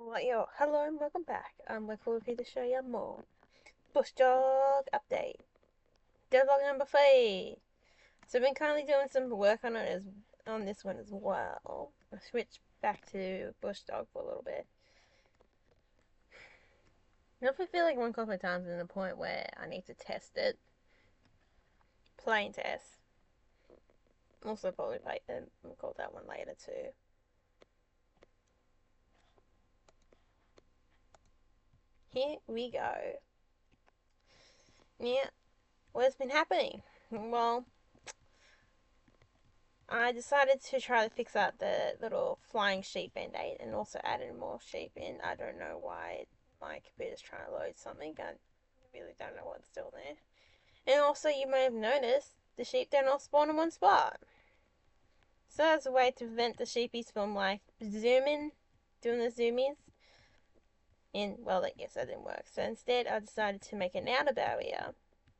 Yo, hello and welcome back. We're cool here to show you more. Bush Dog update. Devlog number 3. So I've been currently doing some work on this one as well. I switched back to Bush Dog for a little bit. I often feel like one couple of times in the point where I need to test it. Plain test. Also probably call that one later too. Here we go. Yeah, what's been happening? Well, I decided to try to fix out the little flying sheep band-aid and also added more sheep in. I don't know why my computer's trying to load something. I really don't know what's still there. And also, you may have noticed the sheep don't all spawn in one spot. So as a way to prevent the sheepies from like zooming, doing the zoomies, and well, I guess that didn't work. So instead, I decided to make an outer barrier.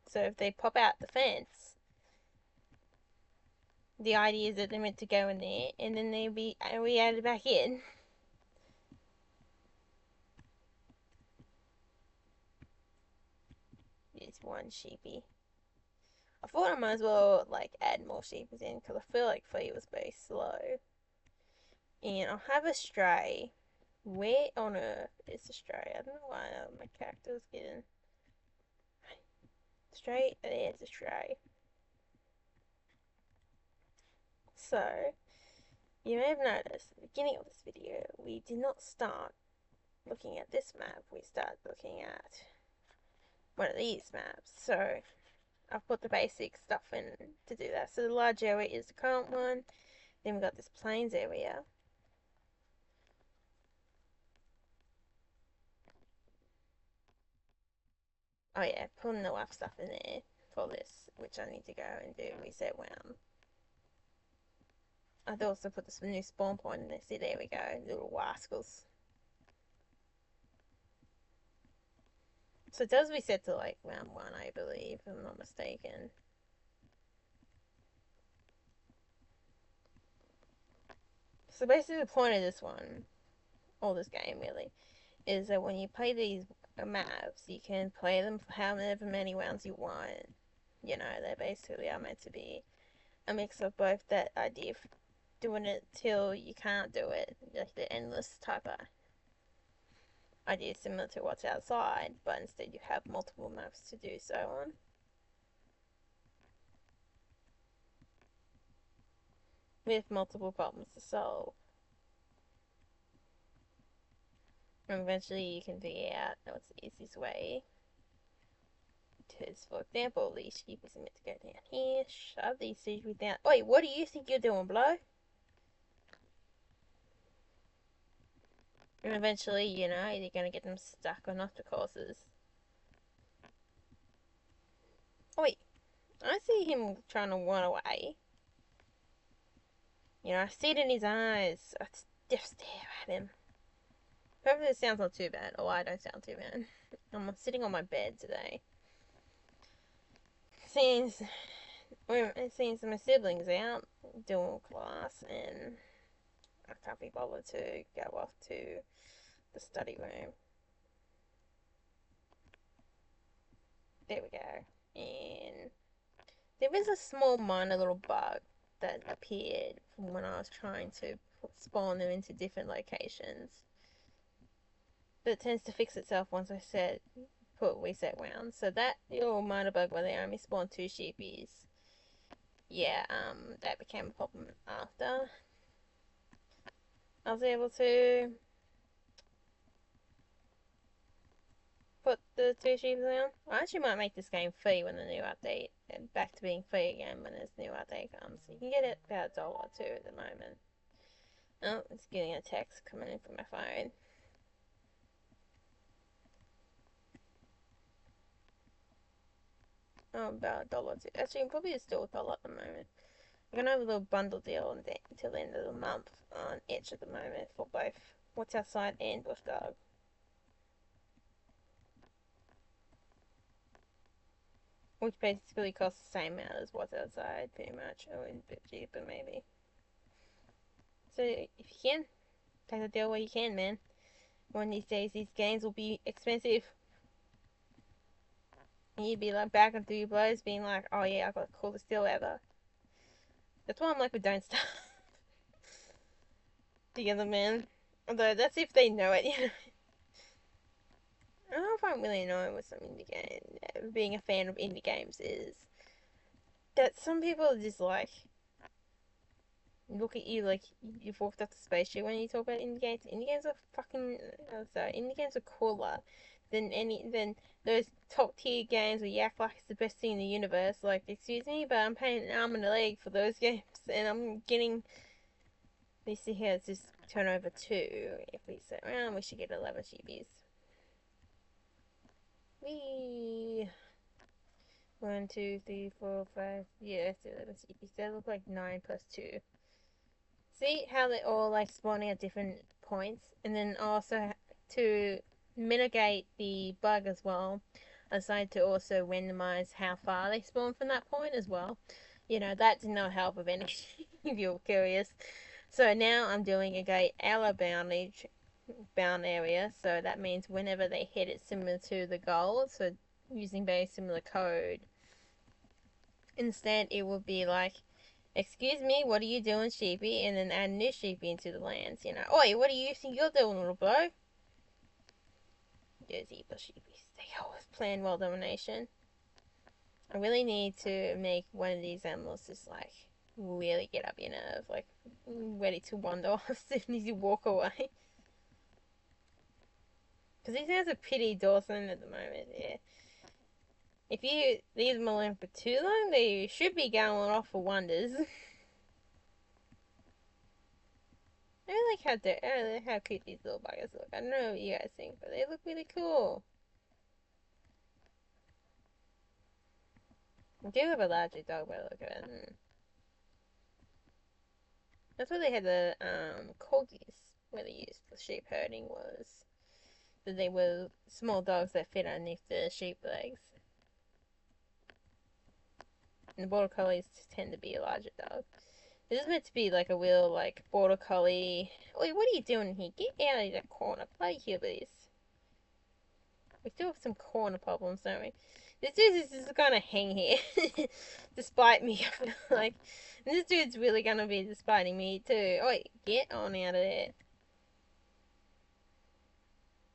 So if they pop out the fence, the idea is that they're meant to go in there and then they'll be re-added back in. There's one sheepy. I thought I might as well like add more sheepies in because I feel like Flea was very slow. And I'll have a stray. Where on earth is the stray? I don't know why my character's getting stray. There's a stray. So you may have noticed at the beginning of this video we did not start looking at this map. We started looking at one of these maps. So I've put the basic stuff in to do that. So the large area is the current one. Then we've got this plains area. Oh yeah, putting the life stuff in there for this, which I need to go and do reset WAM. I'd also put this new spawn point in there. See, there we go, little rascals. So it does reset to like round 1, I believe, if I'm not mistaken. So basically the point of this one, or this game really, is that when you play these maps, you can play them for however many rounds you want. You know, they basically are meant to be a mix of both that idea of doing it till you can't do it, like the endless type of idea similar to what's outside, but instead you have multiple maps to do so on. With multiple problems to solve. And eventually you can figure out what's the easiest way. Because, for example, these sheep is meant to go down here, shove these sheep down. Wait, what do you think you're doing, Blow? And eventually, you know, you're gonna get them stuck on obstacles. Oh, wait, I see him trying to run away. You know, I see it in his eyes. I just stare at him. Hopefully this sounds not too bad. Oh, I don't sound too bad. I'm sitting on my bed today. Since my siblings out doing class and I can't be bothered to go off to the study room. There we go. And there is a small minor little bug that appeared from when I was trying to spawn them into different locations. But it tends to fix itself once I put reset round. So that little minor bug where they only spawn 2 sheepies, yeah, that became a problem after I was able to put the 2 sheep down. I actually might make this game free when the new update, and back to being free again when this new update comes. You can get it about $1 at the moment. Oh, it's getting a text coming in from my phone. Oh, about $1 too. Actually, probably it's still $1 at the moment. We're gonna have a little bundle deal until the end of the month on Itch at the moment for both What's Outside and Bush Dog. Which basically costs the same amount as What's Outside, pretty much, or a bit cheaper maybe. So if you can, take the deal where you can, man. One of these days, these games will be expensive. And you'd be like back and through your blows, being like, oh yeah, I got the coolest deal ever. That's why I'm like, we don't start together, man. Although that's if they know it, you know. I don't know if I'm really annoying with some indie game. Being a fan of indie games is that some people are just like look at you like you've walked off the spaceship when you talk about indie games. Indie games are fucking sorry. Indie games are cooler than those top tier games where you act like it's the best thing in the universe. Like, excuse me, but I'm paying an arm and a leg for those games, and I'm getting. Let's see here. It's just turnover 2. If we sit around, we should get 11 GBs. Wee. 1, 2, 3, 4, 5. Yeah, that's 11 GBs. That look like 9 plus 2. See how they're all like spawning at different points, and then also to mitigate the bug as well, I decided to also randomize how far they spawn from that point as well. You know, that did not help with anything if you're curious. So now I'm doing a gate hour bound area, so that means whenever they hit it similar to the goal, so using very similar code. Instead, it would be like, excuse me, what are you doing, sheepy? And then add new sheepy into the lands, you know. Oi, what do you think you're doing, little bro? There's evil sheepies. They always plan world domination. I really need to make one of these animals just like really get up your nerve, like ready to wander off as soon as you walk away. Because these guys are pretty Dawson at the moment, yeah. If you leave them alone for too long, they should be going off for wonders. I like how cute these little buggers look. I don't know what you guys think, but they look really cool. I do have a larger dog by the look of it. That's what they had the corgis where they used for sheep herding was that they were small dogs that fit underneath the sheep legs. And the border collies tend to be a larger dog. This is meant to be like a real like border collie. Wait, what are you doing here? Get out of that corner. Play hillbillies. We still have some corner problems, don't we? This dude is just gonna hang here, despite me. Like, this dude's really gonna be despiting me too. Oh, wait, get on out of there.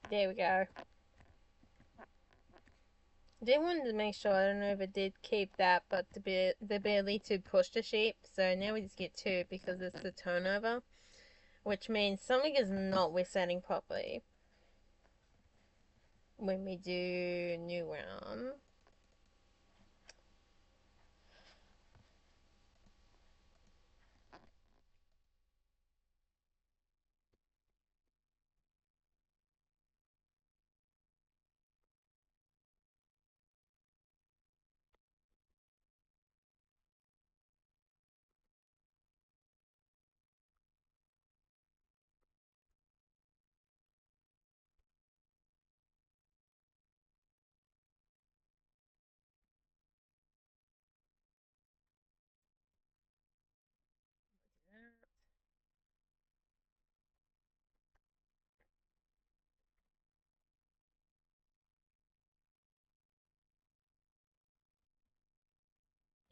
There we go. I did want to make sure. I don't know if it did keep that, but the ability to push the sheep. So now we just get 2 because it's the turnover, which means something is not resetting properly when we do new round.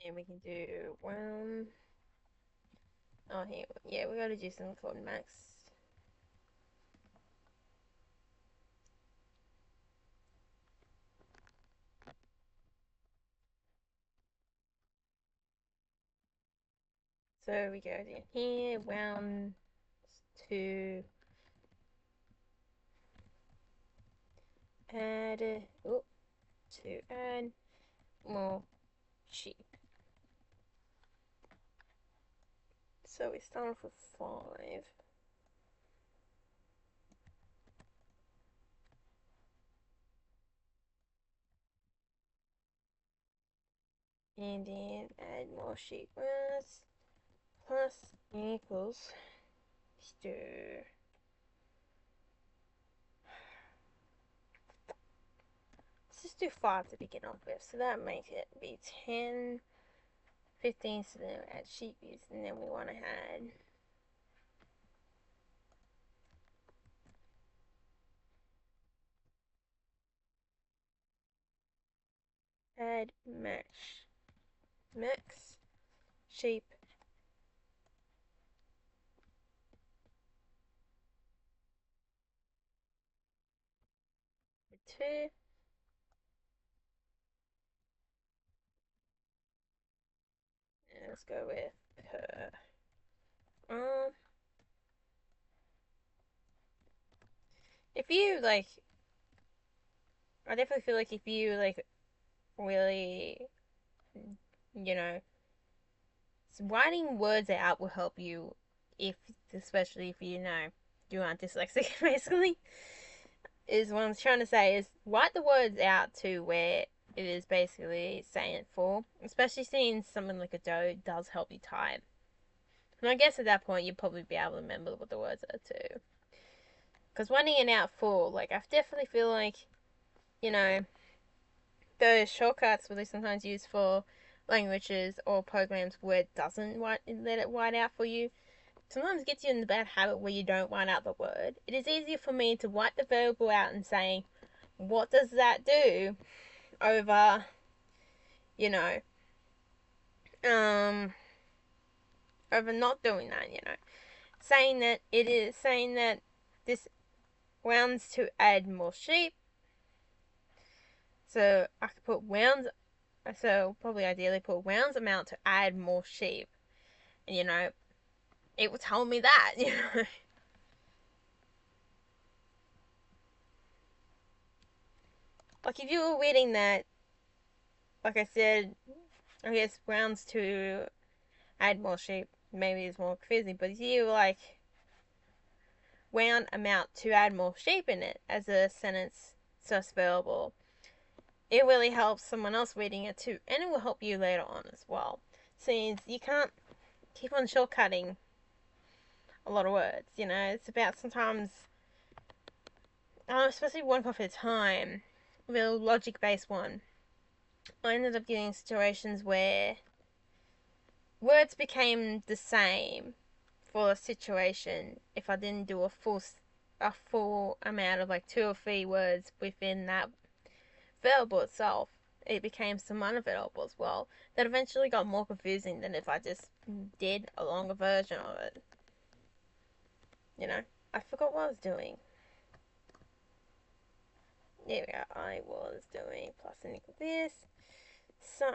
And we can do oh here, yeah, we gotta do something called max. So we go down here, round 2, add, oh, to add more sheep. So we start off with 5. And then add more sheep plus equals stir. Let's just do 5 to begin off with. So that makes it be 10, 15. So then we add sheepies, and then we want to add Add match. Max. Sheep. 2. And let's go with per. Um, if you like, I definitely feel like if you like really, you know, writing words out will help you if, especially if you know you aren't dyslexic. Basically, is what I'm trying to say is write the words out to where it is basically saying it for. Especially seeing something like a doe does help you type. And I guess at that point you'd probably be able to remember what the words are too. Because writing it out full, like I definitely feel like, you know, the shortcuts really sometimes used for languages or programs where it doesn't let it write out for you sometimes gets you in the bad habit where you don't write out the word. It is easier for me to write the variable out and say, what does that do? Over, you know, um, over not doing that, you know. Saying that this rounds to add more sheep. So I could put rounds, so probably ideally put rounds amount to add more sheep. And, you know, it would tell me that, you know. Like if you were reading that, like I said, I guess rounds to add more sheep maybe it's more confusing, but if you like round amount to add more sheep in it as a sentence spellable, it really helps someone else reading it too, and it will help you later on as well. Since you can't keep on shortcutting a lot of words, you know, it's about sometimes, especially one copy at a time, real logic based one. I ended up getting situations where words became the same for a situation if I didn't do a full amount of like 2 or 3 words within that variable itself. It became some unavailable as well. That eventually got more confusing than if I just did a longer version of it. You know, I forgot what I was doing. There we go. I was doing plus and equal this. So,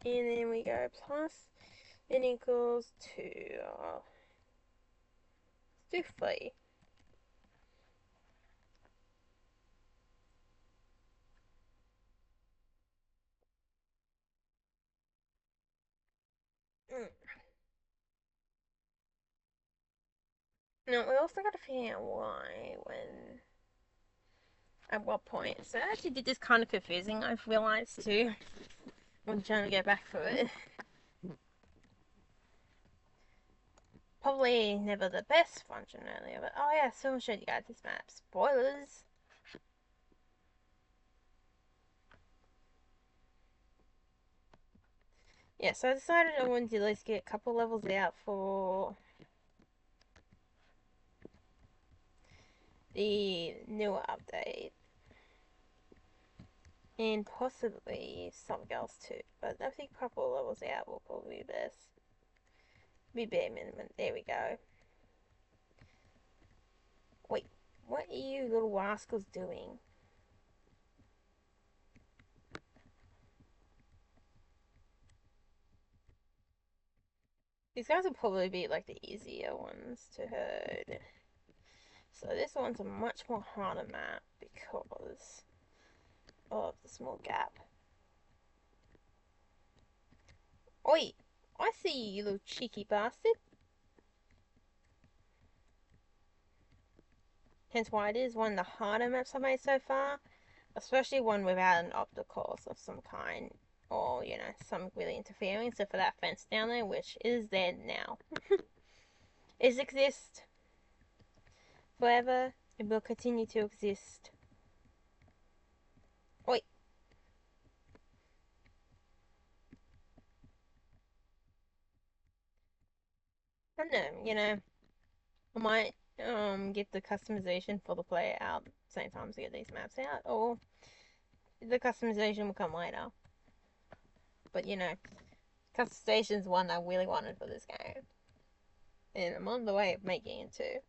and then we go plus and equals 2. Let's do 3. Mm. Now, we also got to figure out why, when, at what point. So I actually did this kind of confusing, I've realised too, when trying to get back to it. Probably never the best function earlier, but oh yeah, so I showed you guys this map. Spoilers! Yeah, so I decided I wanted to at least get a couple levels out for the newer update. And possibly something else too. But I think a couple levels out will probably be best. Be bare minimum. There we go. Wait, what are you little rascals doing? These guys will probably be like the easier ones to herd. So this one's a much more harder map because of the small gap. Oi! I see you, you little cheeky bastard. Hence why it is one of the harder maps I've made so far. Especially one without an obstacle of some kind. Or, you know, some really interfering. So for that fence down there, which is there now. It exists forever. It will continue to exist. Oi! I don't know, you know, I might get the customization for the player out at the same time to get these maps out, or the customization will come later. But customization's one I really wanted for this game, and I'm on the way of making it too.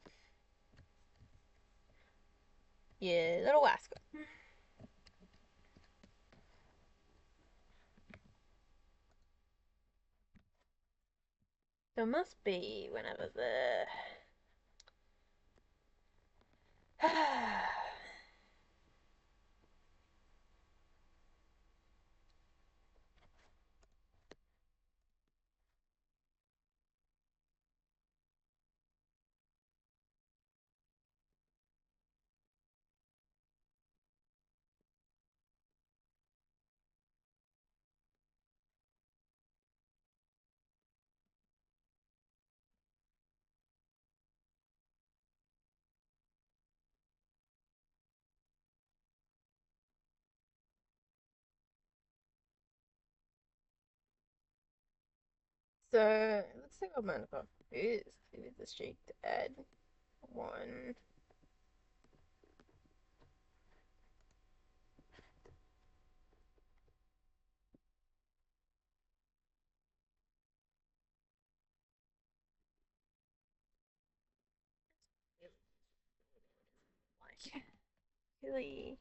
Yeah, little Wasco. There must be whenever the So it looks like I'm gonna go first. Maybe the streak to add one. Like really.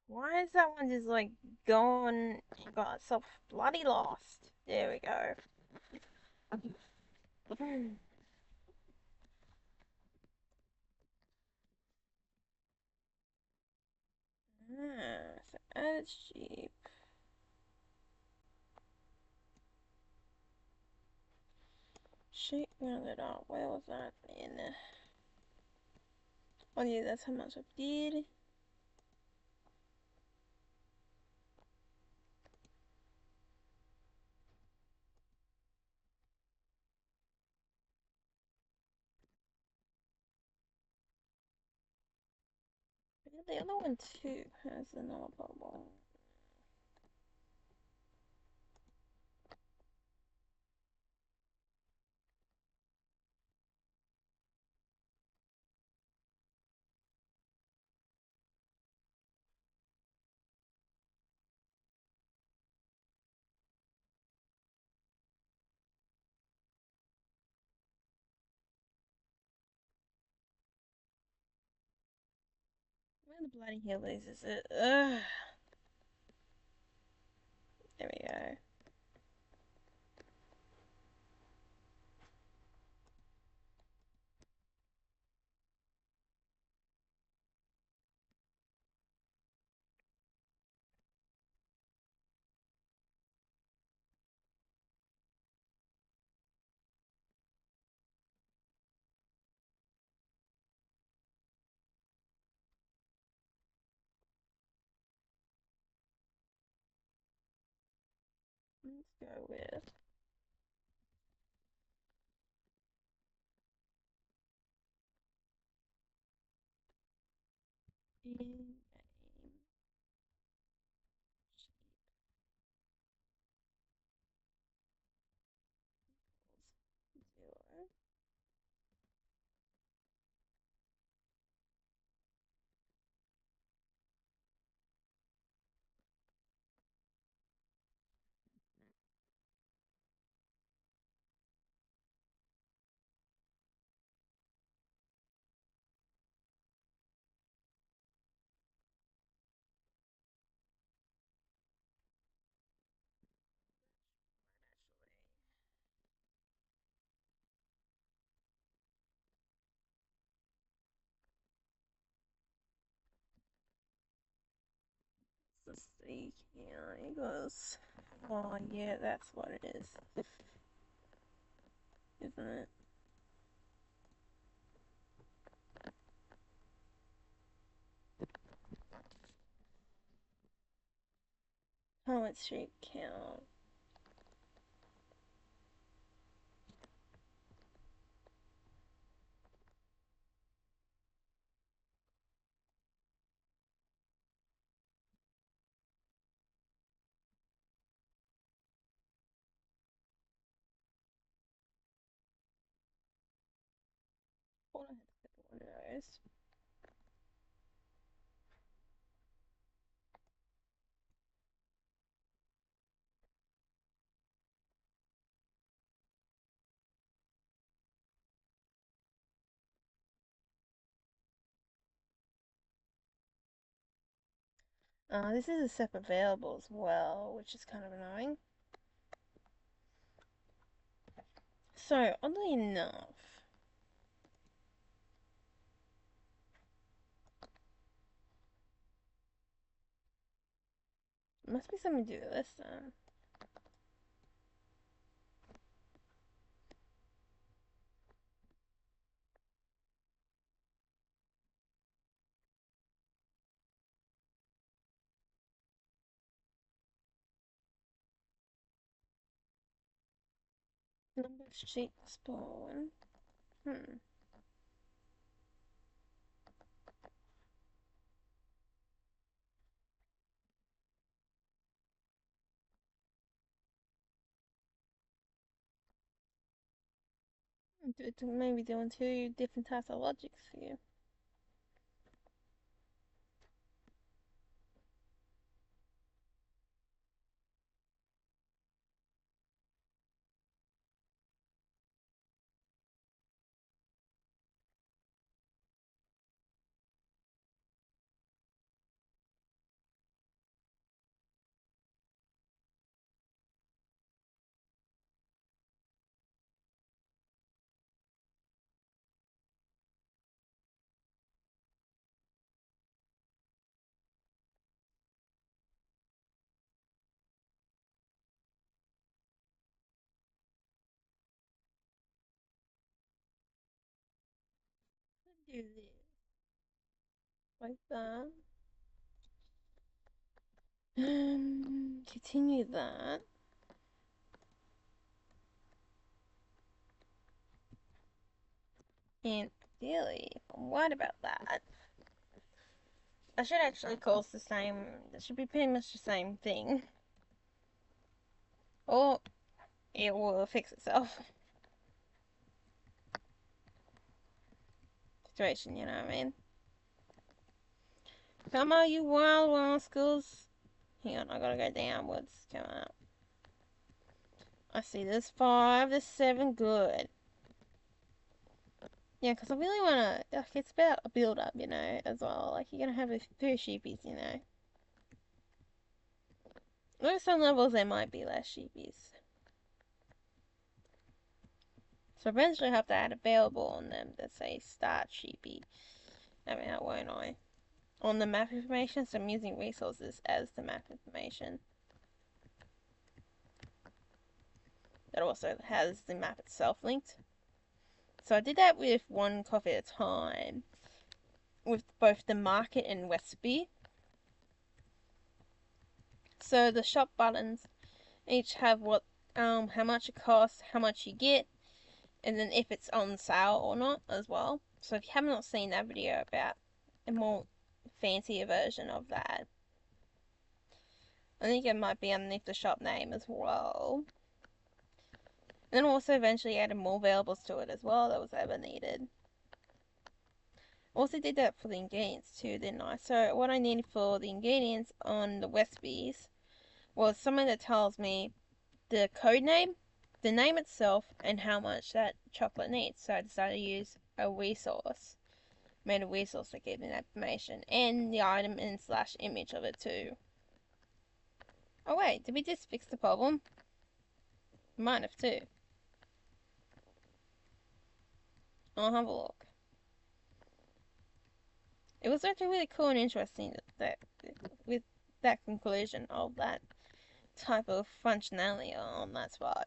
Why is that one just like gone? Got itself bloody lost. There we go. So add sheep. Sheep rounded up. Where was that in? Oh yeah, that's how much I did. The other one too has another bubble. Where the bloody hell is it? Ugh. There we go. Let's go with in game. Let's see here. It goes. Oh yeah, that's what it is, isn't it? How much sheep count? Hold on, I have to get one of those. This is a separate available as well, which is kind of annoying. So, oddly enough, must be something to do with this then. Number of sheep spawn. Hmm. Maybe doing two different types of logics for you. Do this like that. Continue that. And ideally, if I'm right about that, I should actually call the same. It should be pretty much the same thing. Or it will fix itself. Situation, you know what I mean? Come on, you wild rascals. Hang on, I gotta go downwards. Come on. I see there's 5, there's 7, good. Yeah, because I really want to, like, it's about a build up, you know, as well. Like, you're going to have a few sheepies, you know. At some levels, there might be less sheepies. So eventually I have to add available on them that say start sheepy. I mean, how won't I? On the map information, so I'm using resources as the map information. That also has the map itself linked. So I did that with one coffee at a time, with both the market and Westby. So the shop buttons each have what, how much it costs, how much you get, and then if it's on sale or not as well. So if you have not seen that video about a more fancier version of that, I think it might be underneath the shop name as well. And then also eventually added more variables to it as well that was ever needed. Also did that for the ingredients too, didn't I? So what I needed for the ingredients on the Westby's was something that tells me the code name, the name itself, and how much that chocolate needs. So I decided to use a resource. Made a resource that gave me that information. And the item and slash image of it too. Oh wait, did we just fix the problem? Might have too. I'll have a look. It was actually really cool and interesting that with that conclusion of that type of functionality on that spot.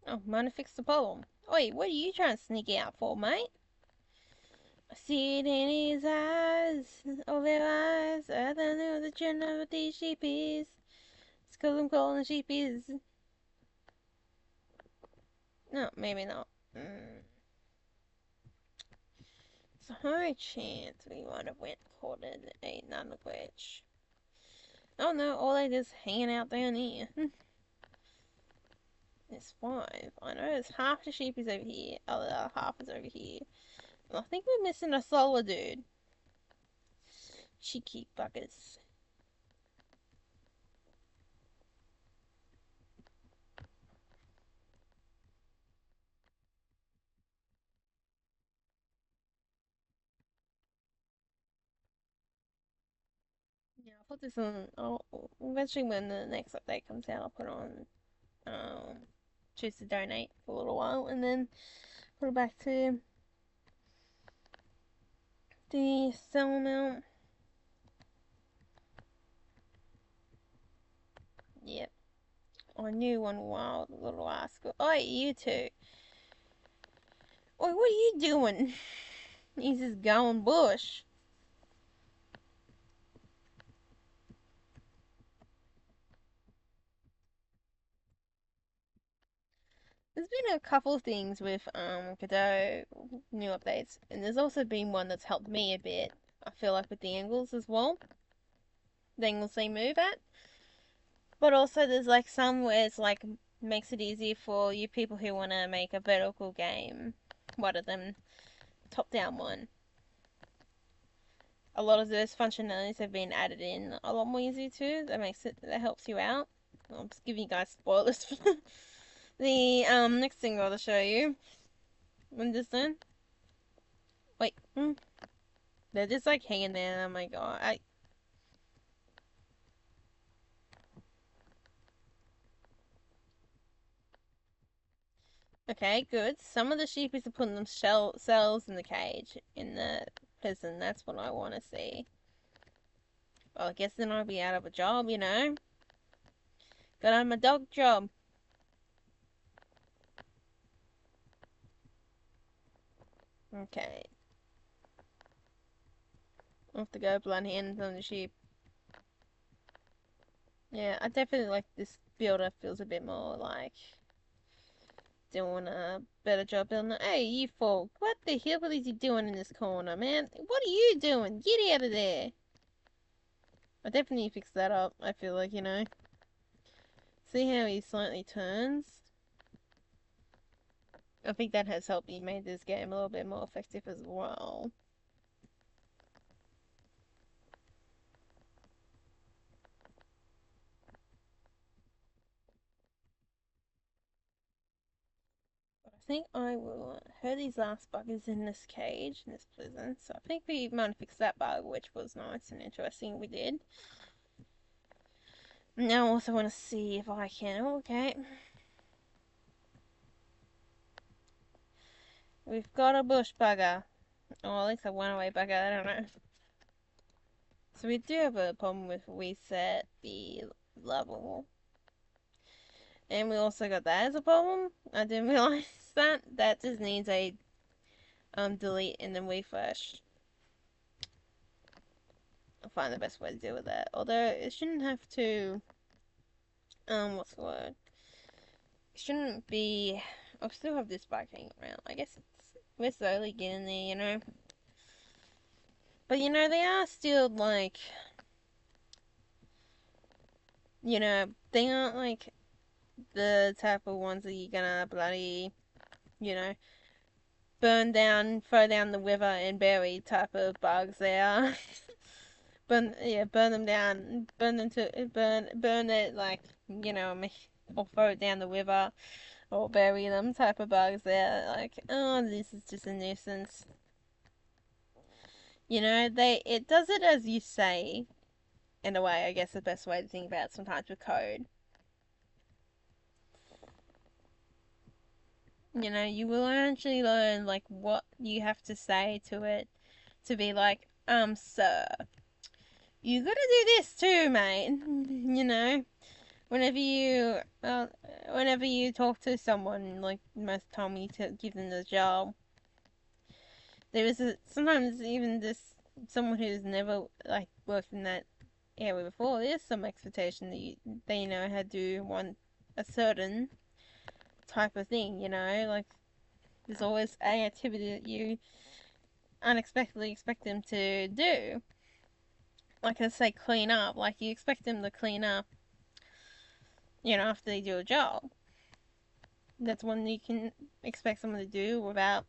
Oh, I'm gonna fix the problem. Oi, what are you trying to sneak out for, mate? I see it in his eyes, all their eyes. I don't know that you know what these sheep is. It's 'cause I'm calling sheep is. No, maybe not. It's a high chance we might have went recorded a none of which. Oh no, all they just hanging out down here. There's 5. I know there's half the sheep is over here, other half is over here. And I think we're missing a solar dude. Cheeky buggers. Yeah, I'll put this on. I'll eventually when the next update comes out, I'll put on choose to donate for a little while, and then put it back to the sell amount. Yep. I knew one wild little rascal. Oh, you two. Oi, what are you doing? He's just going bush. There's been a couple of things with Godot new updates, and there's also been one that's helped me a bit. I feel like with the angles as well, the angles they move at. But also there's like some where it's like makes it easier for you people who want to make a vertical game. What are them? Top down one. A lot of those functionalities have been added in a lot more easy too. That helps you out. I'm just giving you guys spoilers for the next thing I'll show you. When this done. Wait. They're just like hanging there. Oh my god. Okay, good. Some of the sheepies are putting them cells in the cage in the prison. That's what I want to see. Well, I guess then I'll be out of a job, you know. Got on my dog job. Okay. I'll have to go blunt hands on the sheep. Yeah, I definitely like this builder. Feels a bit more like doing a better job building. Hey, you folk, what the hell is he doing in this corner, man? What are you doing? Get out of there. I definitely fix that up. I feel like, you know. See how he slightly turns? I think that has helped me make this game a little bit more effective as well. But I think I will hurt these last buggers in this cage, in this prison. So I think we might have fixed that bug, which was nice and interesting. We did. Now I also want to see if I can. Okay. We've got a bush bugger. Or at least a one-away bugger, I don't know. So we do have a problem with reset the level. And we also got that as a problem. I didn't realize that. That just needs a delete and then refresh. I'll find the best way to deal with that. Although it shouldn't have to what's the word? It shouldn't be I'll still have this bike hanging around. I guess we're slowly getting there, you know. But you know, they are still like they aren't like the type of ones that you're gonna bloody, you know, burn down, throw down the river and bury type of bugs. They are burn them down, burn it like or throw it down the river or bury them type of bugs. They're like, oh, this is just a nuisance. You know, it does it as you say. In a way, I guess the best way to think about it sometimes with code. You know, you will actually learn like what you have to say to it to be like, sir, you gotta do this too, mate. You know, whenever you, whenever you talk to someone, like most of the time you to give them the job, there is sometimes even just someone who's never like worked in that area before. There's some expectation that they know how to do one a certain type of thing. Like there's always a activity that you unexpectedly expect them to do. Like I say, clean up. Like you expect them to clean up, after they do a job. That's one you can expect someone to do without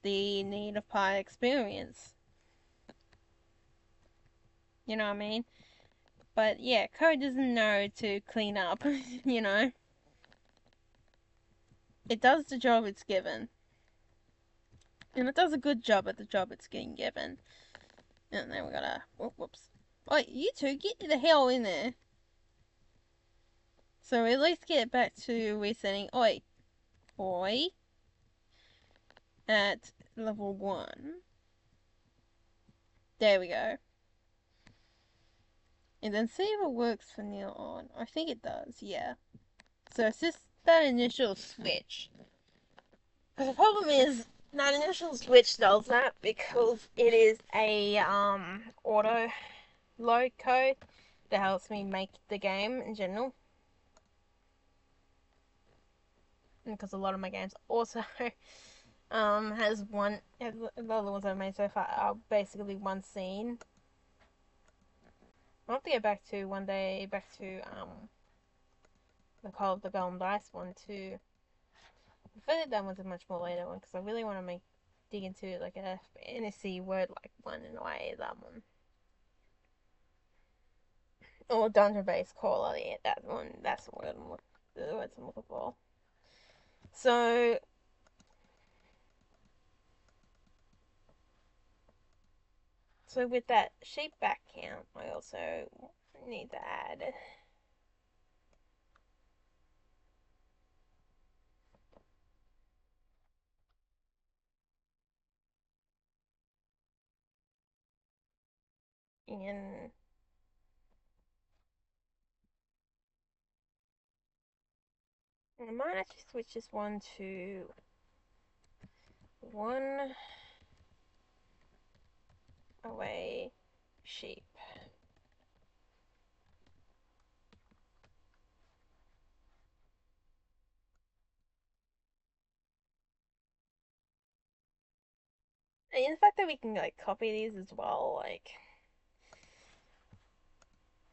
the need of prior experience. You know what I mean? But yeah, Code doesn't know to clean up, you know? It does the job it's given. And it does a good job at the job it's getting given. And then we gotta. Whoops. Oh, you two, get the hell in there. So at least get back to resetting. Oi. Oi. At level 1. There we go. And then see if it works from now on. I think it does, yeah. So it's just that initial switch. But the problem is that initial switch does that because it is a auto load code that helps me make the game in general. And because a lot of my games also has a lot of the ones I've made so far are basically one scene. I'll have to get back to one day the Call of the Golden Dice one too. I feel like that one's a much more later one because I really want to dig into like a fantasy word like one in a way, that one. Or dungeon based call, yeah, that one. That's the words I'm looking for. So with that sheep back count, I also need to add in. I might actually switch this one to one away sheep. And the fact that we can like copy these as well, like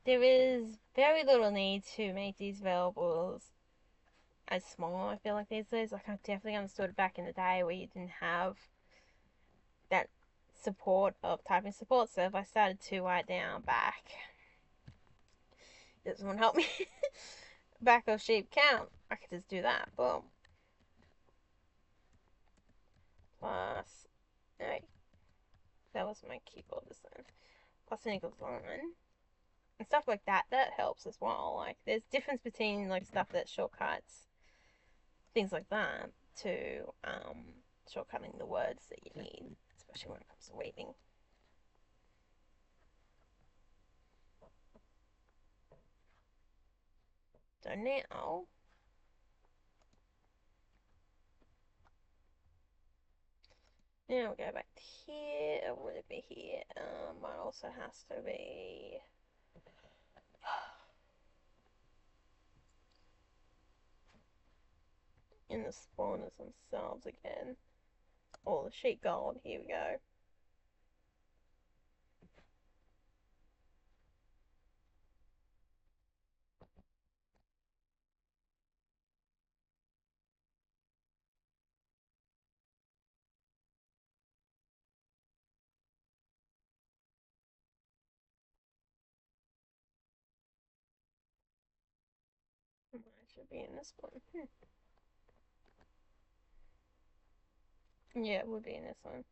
there is very little need to make these variables as small. I feel like these days, like I definitely understood back in the day where you didn't have that support of typing support. So if I started to write down back, does someone help me? Back of sheep count. I could just do that. Boom. Plus, no, that was my keyboard this time. Plus an equals line. And stuff like that, that helps as well. Like, there's difference between, like, stuff that shortcuts, things like that, to, shortcutting the words that you need, especially when it comes to weaving. So now, we go back to here. Would it be here? Mine also has to be in the spawners themselves again. Oh, the sheep gold. Here we go. It should be in this one. Yeah, it would be in this one.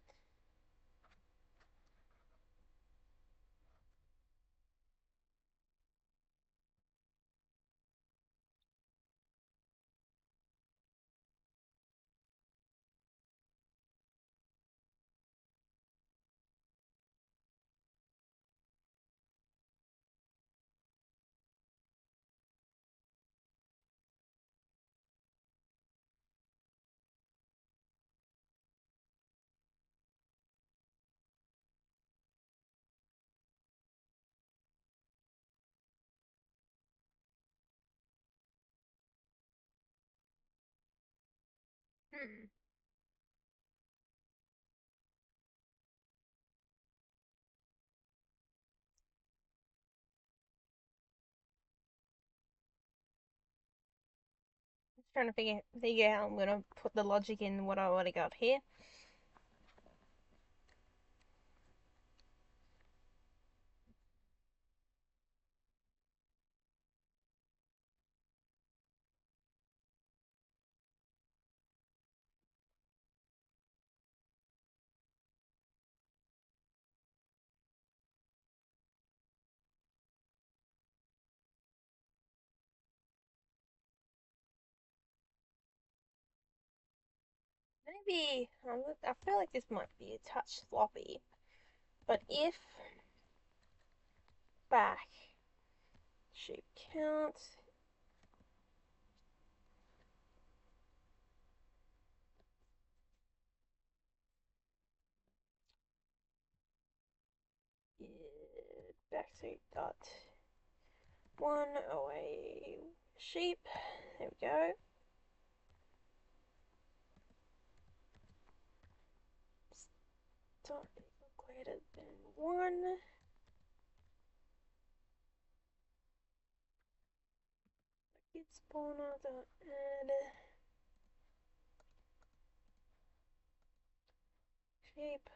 Hmm. Just trying to figure out how I'm gonna put the logic in what I already got here. Maybe I feel like this might be a touch sloppy, but if back shape counts, back shape dot one away shape. There we go. Start greater than one. Get spawner dot add shape.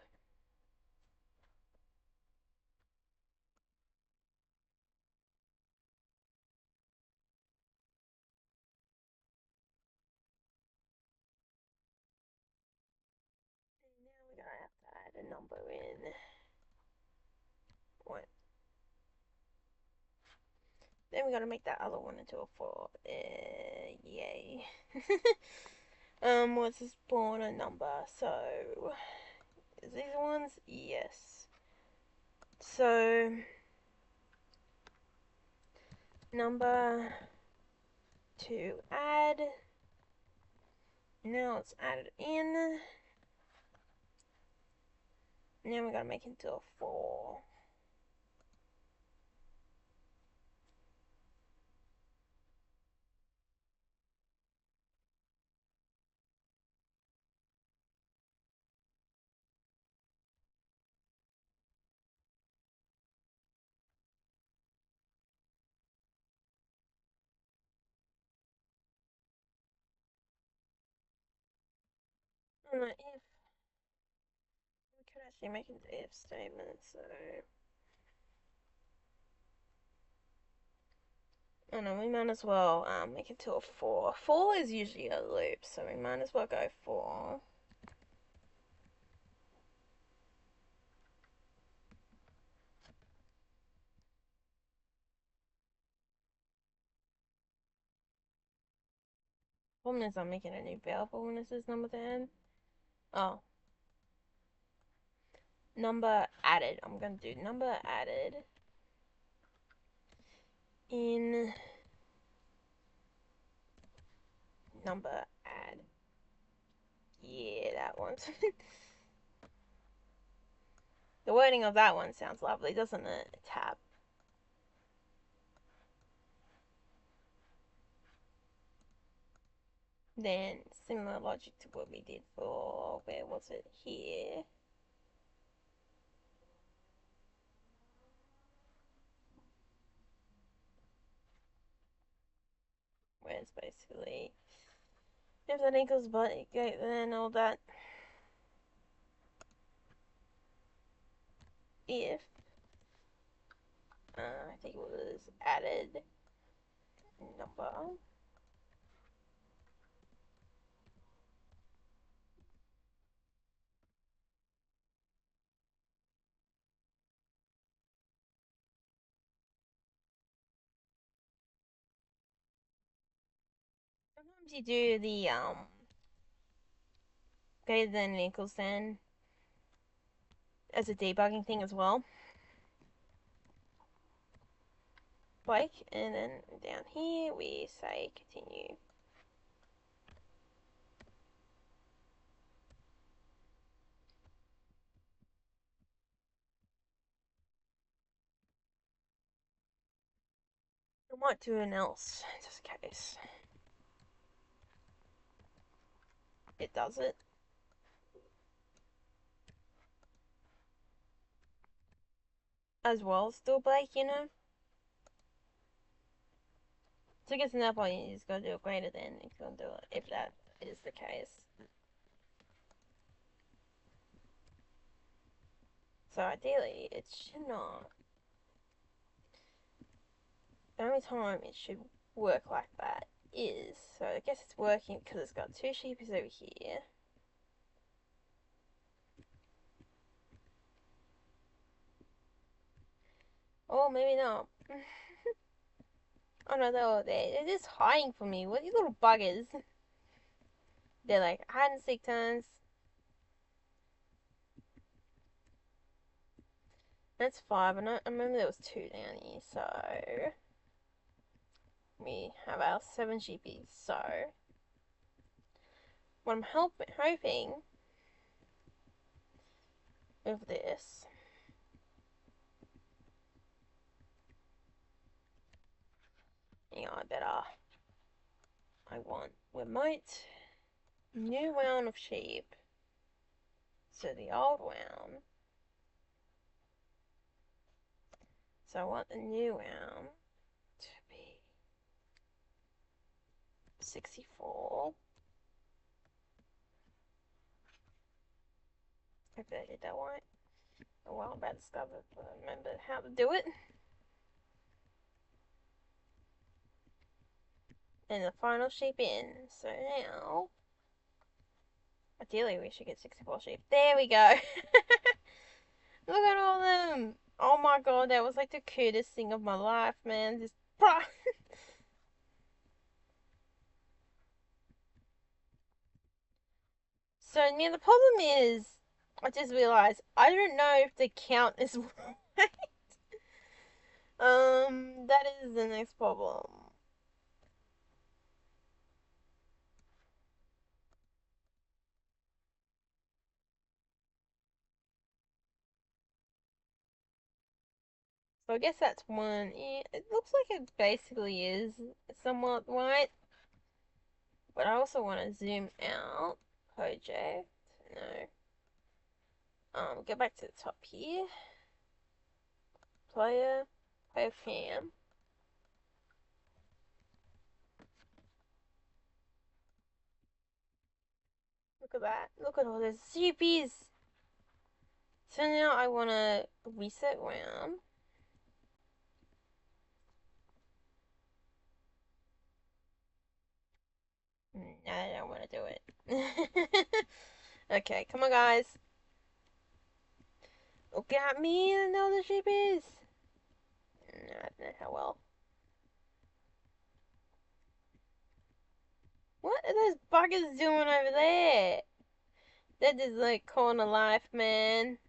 And now we're gonna have to add a number in. What? Then we gotta make that other one into a 4. Yay. What's the spawner number? So, is these ones? Yes. So, number to add. Now it's added in. Now we gotta make it into a 4. And if we could actually make it into if statements, so oh no, we might as well make it to a 4. 4 is usually a loop, so we might as well go 4. Problem is I'm making a new variable when it says number then. Oh, number added. I'm gonna do number added in number add. Yeah, that one. The wording of that one sounds lovely, doesn't it? Tab. Then similar logic to what we did for where was it here? Where it's basically if that equals but then all that if I think it was added number. Sometimes you do the greater than equals then as a debugging thing as well. Like, and then down here we say continue. I might do an else just in case. it does it. As well, still Blake, you know? So I guess another point you just gotta do it greater than if you're gonna do it, if that is the case. So ideally, it should not. The only time it should work like that is, so I guess it's working because it's got two sheepies over here. Or maybe not. Oh no, they're just hiding from me. What are these little buggers? They're like hide and seek turns. That's five, and I remember there was two down here, so we have our seven sheepies. So what I'm hoping with this, hang on, I want remote new round of sheep. So the old round. So I want the new round to be 64. Hopefully I did that right. Oh well, I'm about to discover it, but I remember how to do it. And the final sheep in. So now, ideally we should get 64 sheep. There we go. Look at all them. Oh my god, that was like the cutest thing of my life, man. Just So now the problem is, I just realized I don't know if the count is right. That is the next problem. So I guess that's one. Yeah, it looks like it basically is somewhat right, but I also want to zoom out. Project. No. Go back to the top here. Player cam. Look at that. Look at all those CPs. So now I want to reset round. No, I don't want to do it. Okay, come on, guys. Look at me and know the sheepies. No, I don't know how well. What are those buggers doing over there? They're just like corner life, man.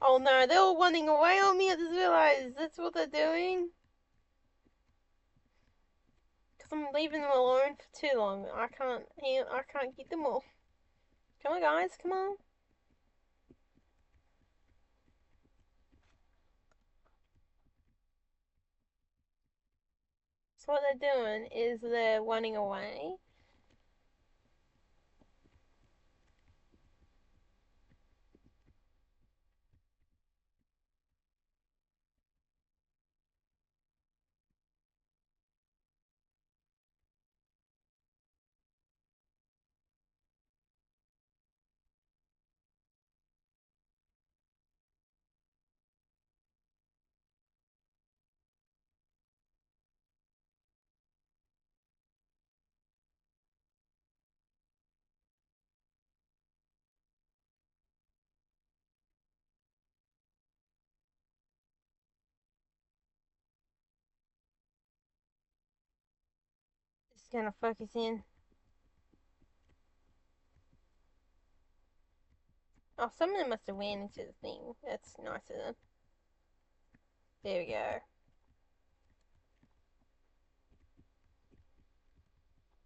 Oh no, they're all running away on me. I just realized that's what they're doing. Because I'm leaving them alone for too long. I can't get them all. Come on, guys, come on. So what they're doing is they're running away. Just gonna focus in. Oh, some of them must have ran into the thing. That's nice of them. There we go.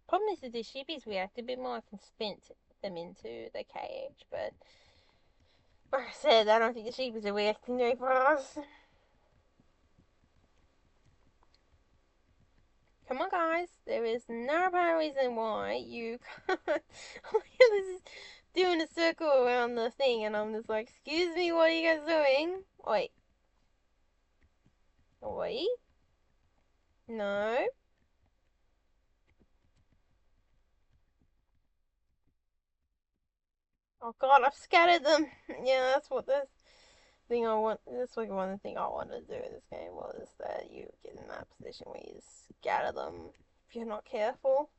Problem is that the sheepies react a bit more. I can spint them into the cage, but like I said, I don't think the sheepies are reacting very fast. Come on, guys. There is no apparent reason why you can't. This is doing a circle around the thing, and I'm just like, excuse me, what are you guys doing? Wait. Wait. No. Oh god, I've scattered them. Yeah, that's what this thing I want. That's like one thing I want to do in this game was that you get in that position where you scatter them if you're not careful.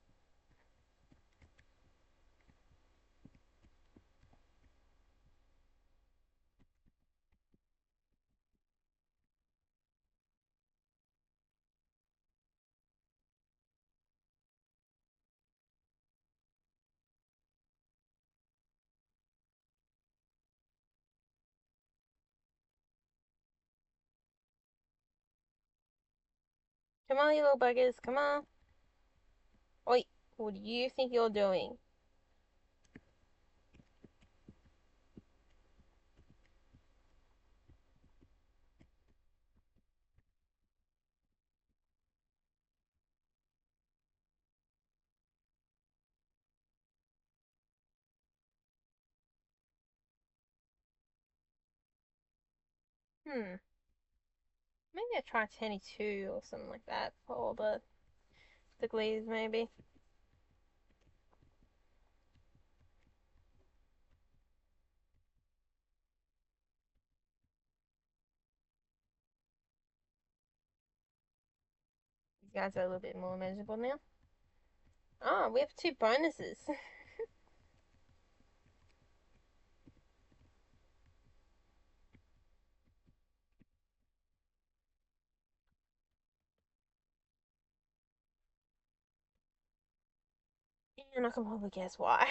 Come on, you little buggers. Come on. Wait, what do you think you're doing? Hmm. Maybe I try 22 or something like that for all the glees, maybe. These guys are a little bit more manageable now. Oh, we have two bonuses. And I can probably guess why.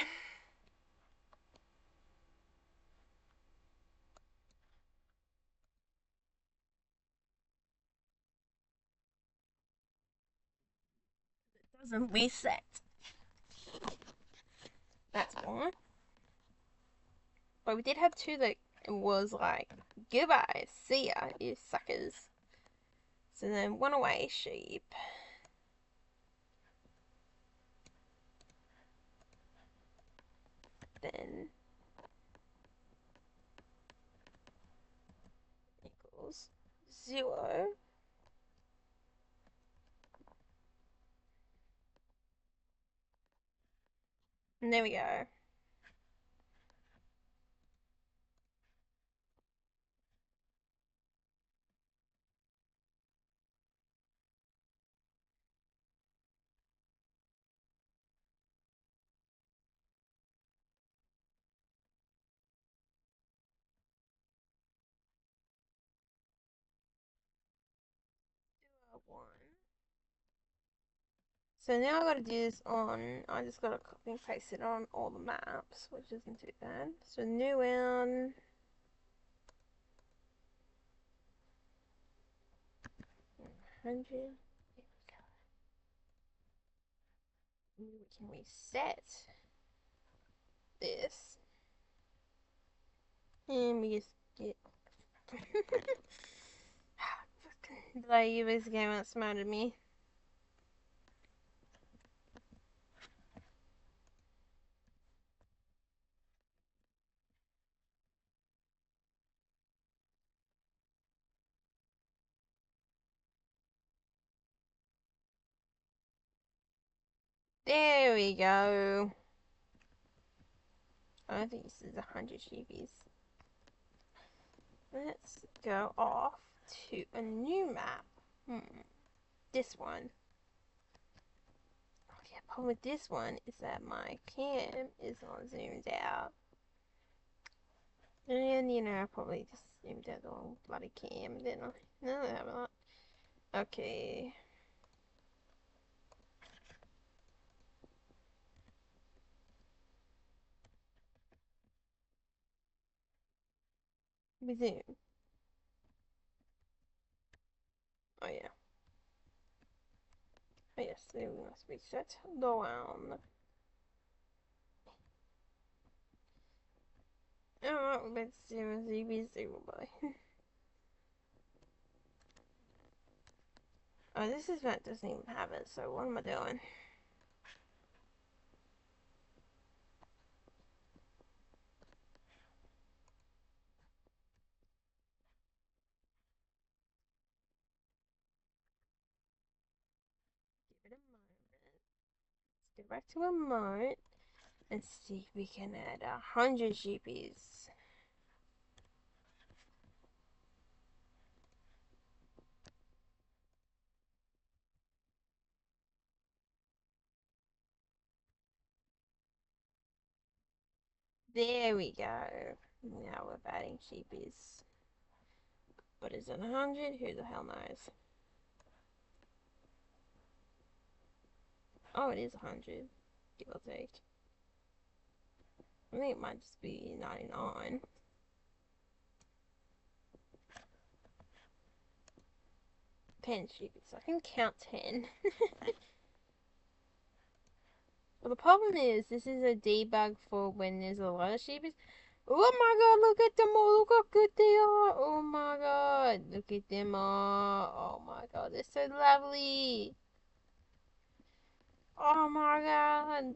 It doesn't reset. That's why. But we did have two that was like, goodbye, see ya, you suckers. So then one away sheep. Then equals 0. And there we go. One. So now I gotta do this on, I just gotta copy and paste it on all the maps, which isn't too bad. So new one. 100. We can reset this. And we just get. Like, you this game outsmarted me. There we go. I don't think this is 100 sheepies. Let's go off to a new map. This one. Oh yeah, problem with this one is that my cam is not zoomed out. And you know, I probably just zoomed out the wrong bloody cam, didn't I? No, I haven't. Okay. Resume. Oh yeah. Oh yes, we must reset the one. Alright, let's do 0 by. Oh, this event doesn't even have it, so what am I doing? Give it a moment. Let's go back to emote and see if we can add 100 GPs. There we go. Now we're adding GPs. But is it 100? Who the hell knows? Oh, it is 100. Give or take. I think it might just be 99. 10 GPs. I can count 10. Well, the problem is, this is a debug for when there's a lot of sheepies. Oh my god, look at them all. Look how good they are. Oh my god. Look at them all. Oh my god, they're so lovely. Oh my god.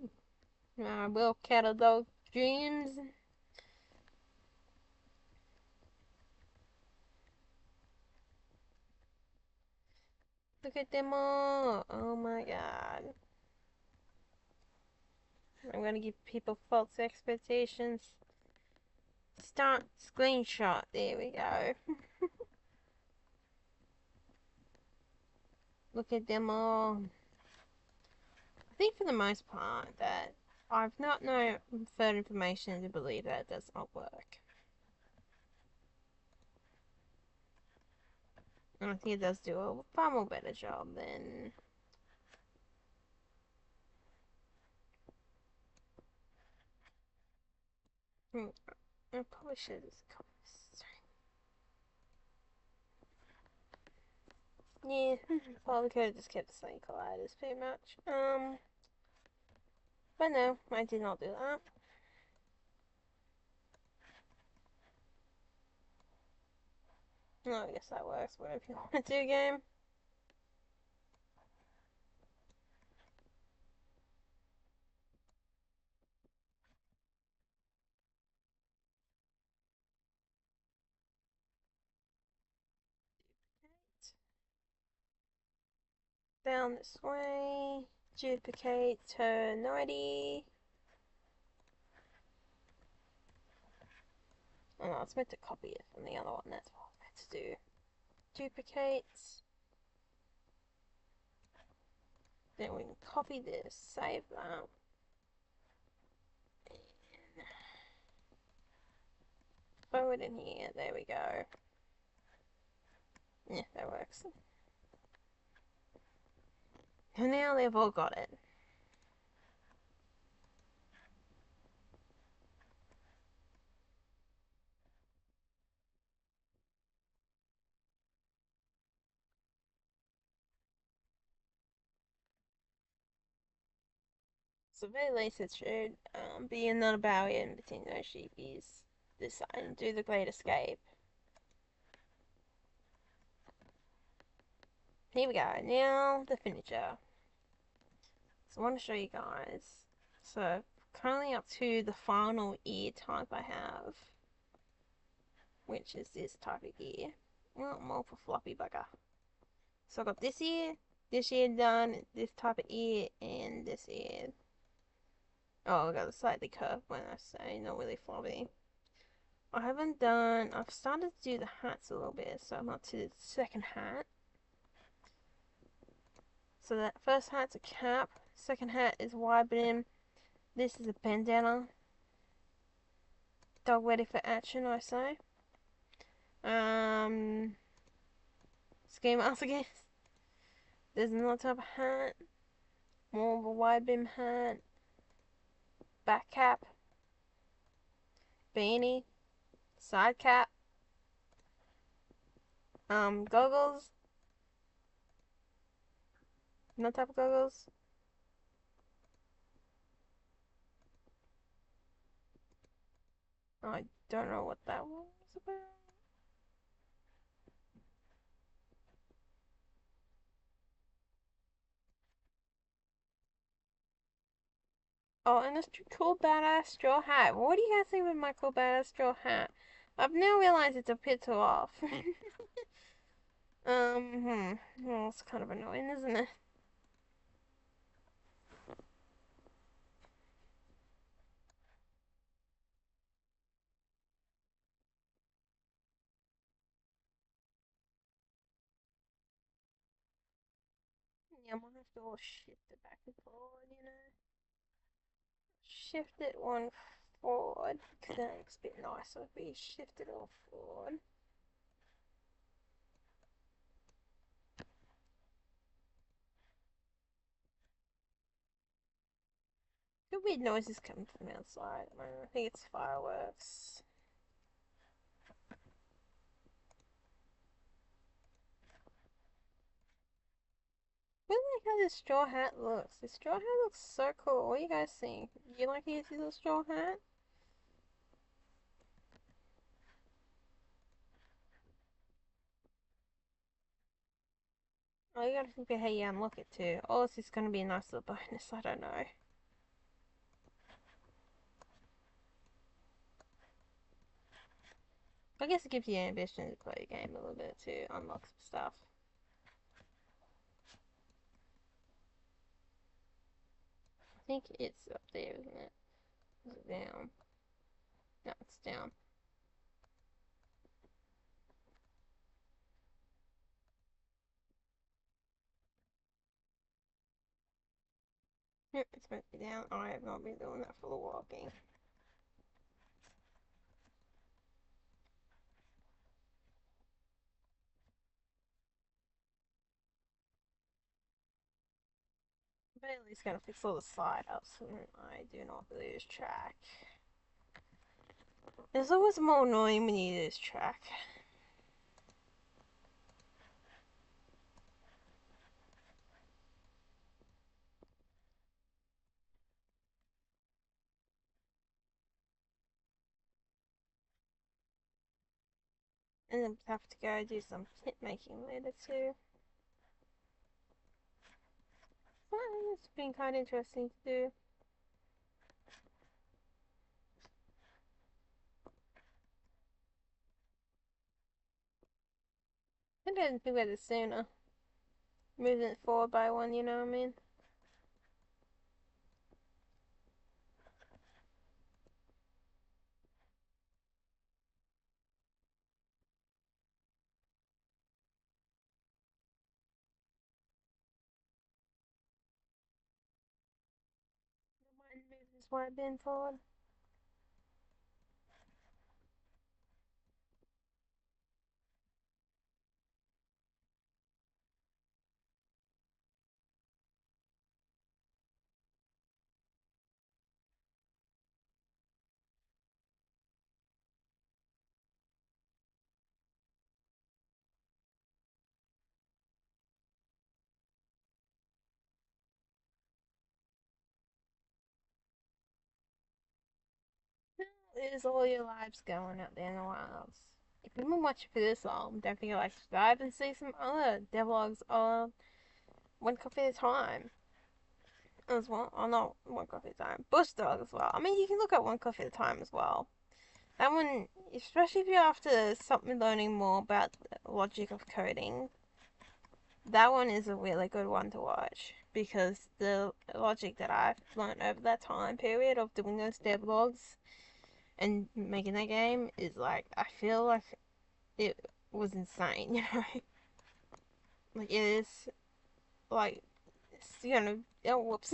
My little cattle dog dreams. Look at them all. Oh my god. I'm gonna give people false expectations. Start screenshot. There we go. Look at them all. I think for the most part that I've not no further information to believe that it does not work. And I think it does do a far more better job than I probably should just yeah, probably could have just kept the same colliders pretty much. But no, I did not do that. No, I guess that works. Whatever you want to do, game. Down this way. Duplicate to 90. Oh no, I was meant to copy it from the other one. That's what I was meant to do. Duplicate. Then we can copy this, save that. Throw it in here. There we go. Yeah, that works. And now they've all got it. So very least it should be another barrier in between those sheepies. This side and do the Great Escape. Here we go. Now the finisher. So I want to show you guys. So currently up to the final ear type I have, which is this type of ear. Well, more for floppy bugger. So I got this ear done, this type of ear, and this ear. Oh, I got a slightly curved when I say not really floppy. I've started to do the hats a little bit, so I'm up to the second hat. So that first hat's a cap, second hat is wide brim, this is a bandana. Dog ready for action, I say. Ski mask, I guess. There's another type of hat, more of a wide brim hat, back cap, beanie, side cap, goggles, another type of goggles. I don't know what that one was about. Oh, and this cool badass straw hat. What do you guys think of my cool badass straw hat? I've now realized it's a bit too off. Well, it's kind of annoying, isn't it? Yeah, I'm gonna have to all shift it back and forward, you know? Shift it one forward, because that looks a bit nicer if we shift it all forward. Good weird noises coming from outside. I think it's fireworks. I really like how this straw hat looks. This straw hat looks so cool. What do you guys think? You like this little straw hat? Oh, you gotta think about how you unlock it too. Oh, this is gonna be a nice little bonus. I don't know. I guess it gives you ambition to play a game a little bit to unlock some stuff. I think it's up there, isn't it? Is it down? No, it's down. Yep, it's meant to be down. I have not been doing that for the walking. But at least gotta fix all the side ups so I do not lose track. It's always more annoying when you lose track. And then have to go do some kit making later too. But it's been kind of interesting to do. I didn't think about it sooner. Moving it forward by one, you know what I mean? Mine moves this white bin forward. There's all your lives going out there in the wilds. If you've been watching for this long, don't forget to like subscribe and see some other devlogs on One Coffee at a Time as well. Oh, not One Coffee at a Time, Bush Dog as well. I mean, you can look at One Coffee at a Time as well. That one, especially if you're after something learning more about the logic of coding, that one is a really good one to watch because the logic that I've learned over that time period of doing those devlogs and making that game is like I feel like it was insane, you know. Like it is like it's gonna oh whoops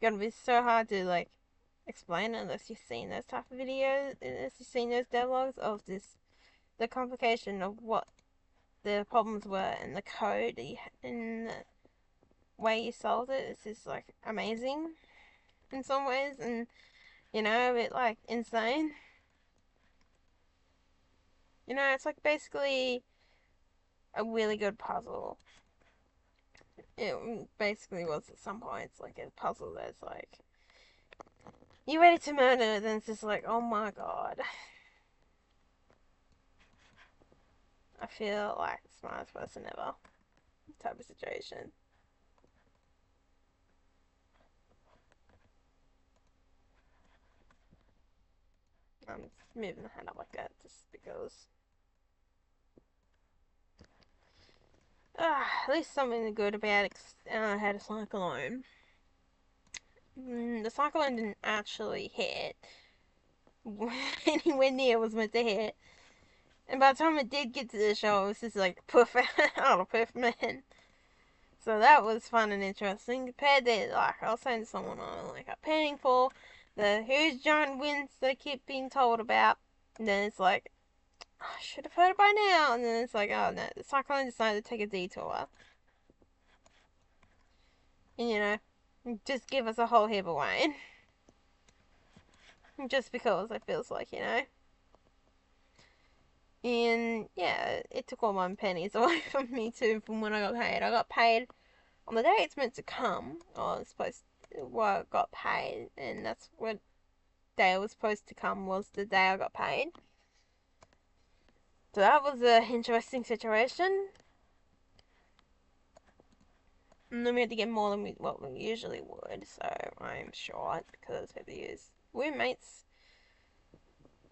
gonna be so hard to like explain unless you've seen those type of videos, unless you've seen those devlogs of this the complication of what the problems were and the code and the way you solved it. It's just like amazing in some ways and you know a bit like insane. You know, it's like basically a really good puzzle. It basically was at some points like a puzzle that's like you ready to murder, then it's just like, oh my god. I feel like the smartest person ever type of situation. moving the hand up like that just because. At least something good about had a cyclone. The cyclone didn't actually hit anywhere near was meant to hit. And by the time it did get to the show, it was just like poof out of poof man. So that was fun and interesting. Compared to, like, I was saying to someone on, like, I'm paying for the huge giant winds that I keep being told about. And then it's like, oh, I should have heard it by now. And then it's like, oh no, the cyclone decided to take a detour. And, just give us a whole heap of rain. Just because it feels like, And yeah, it took all my pennies away from me too from when I got paid. I got paid on the day it's meant to come. Or it's supposed to, well, I got paid, and that's what day it was supposed to come was the day I got paid. So that was an interesting situation. And then we had to get more than what we usually would, so I'm short because we had to use roommates'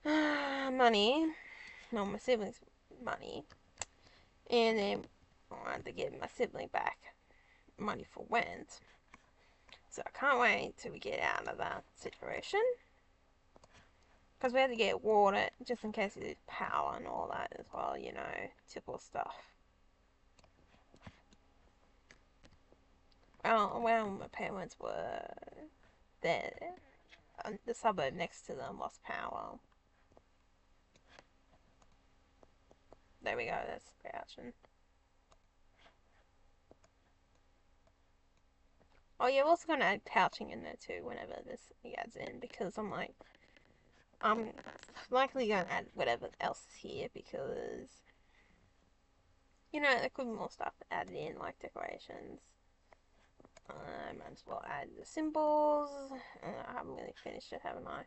money, no, my siblings' money, and then I had to give my sibling back money for rent. So I can't wait till we get out of that situation. Because we had to get water just in case we lose power and all that as well, typical stuff. Well, my parents were there, the suburb next to them lost power. There we go, that's the reaction. Oh yeah, we're also going to add couching in there too whenever this adds in, because I'm likely going to add whatever else is here because, there could be more stuff added in, like decorations. I might as well add the symbols. I haven't really finished it, haven't I?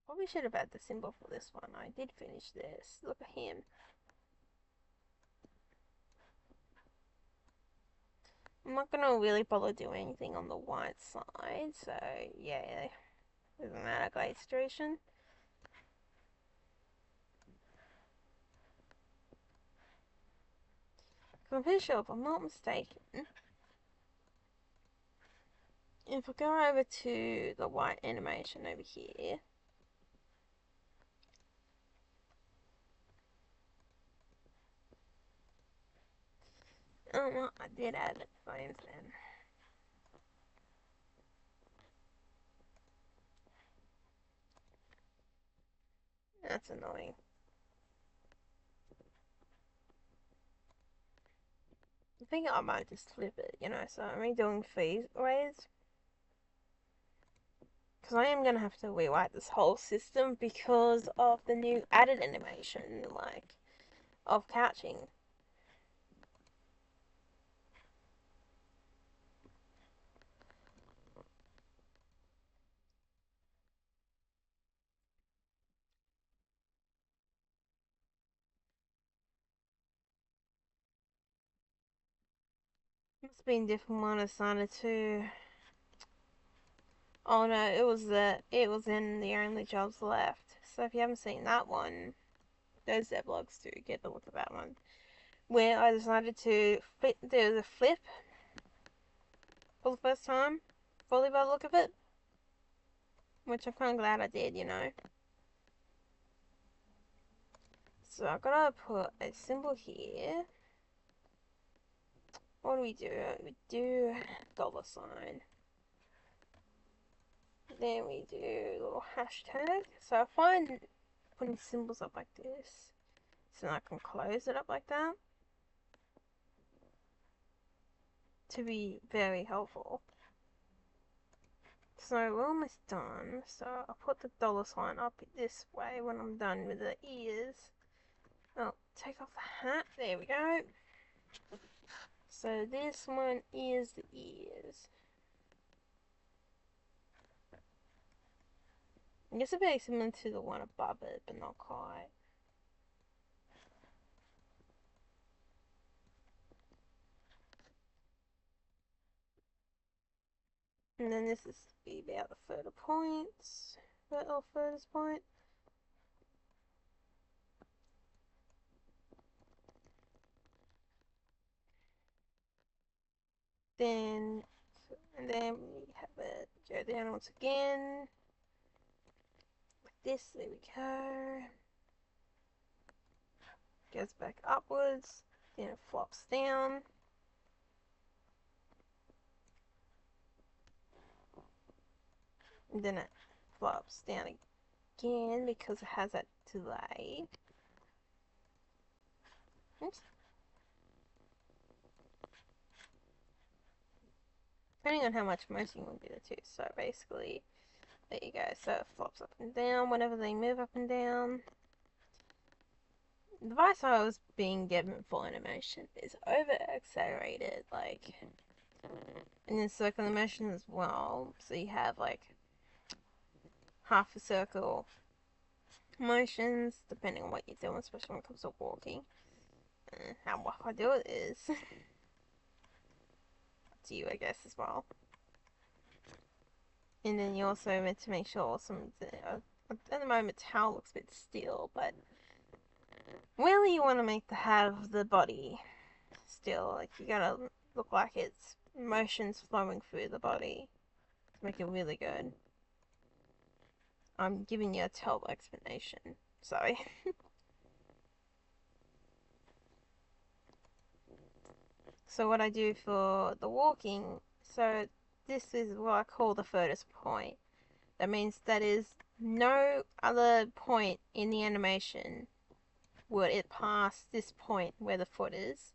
Probably should have had the symbol for this one. I did finish this. Look at him. I'm not gonna really bother doing anything on the white side, so yeah, isn't that a great situation? I'm pretty sure, if I'm not mistaken, if I go over to the white animation over here, oh well, I did add frames then. That's annoying. I think I might just flip it, so I'm redoing phase ways. Because I am going to have to rewrite this whole system because of the new added animation, like, of couching. It's been different when I decided to. Oh no, it was in the Only Jobs Left. So if you haven't seen that one, those devlogs too. Get a look at that one. Where I decided to do the flip for the first time, fully by the look of it, which I'm kind of glad I did. So I'm gonna put a symbol here. What do? We do $sign. Then we do a little hashtag. So I find putting symbols up like this, so I can close it up like that, to be very helpful. So we're almost done. So I'll put the $sign up this way when I'm done with the ears. Oh, take off the hat. There we go. So this one is the ears. I guess it's very similar to the one above it, but not quite. And then this is be about the further points, furthest point. Then, and then we have it go down once again. Like this, there we go. Goes back upwards, then it flops down. And then it flops down again because it has that delay. Oops. Depending on how much motion you want to do the two. So basically, there you go. So it flops up and down whenever they move up and down. The device I was being given for animation is over accelerated, like, and then circular motion as well. So you have like half a circle motions depending on what you're doing, especially when it comes to walking. How rough I do it is up to you, I guess, as well. And then you also meant to make sure at the moment towel looks a bit still, but really you want to have the body still. Like you gotta look like it's motions flowing through the body to make it really good. I'm giving you a terrible explanation. Sorry. So what I do for the walking, so this is what I call the furthest point. That means that is no other point in the animation would it pass this point where the foot is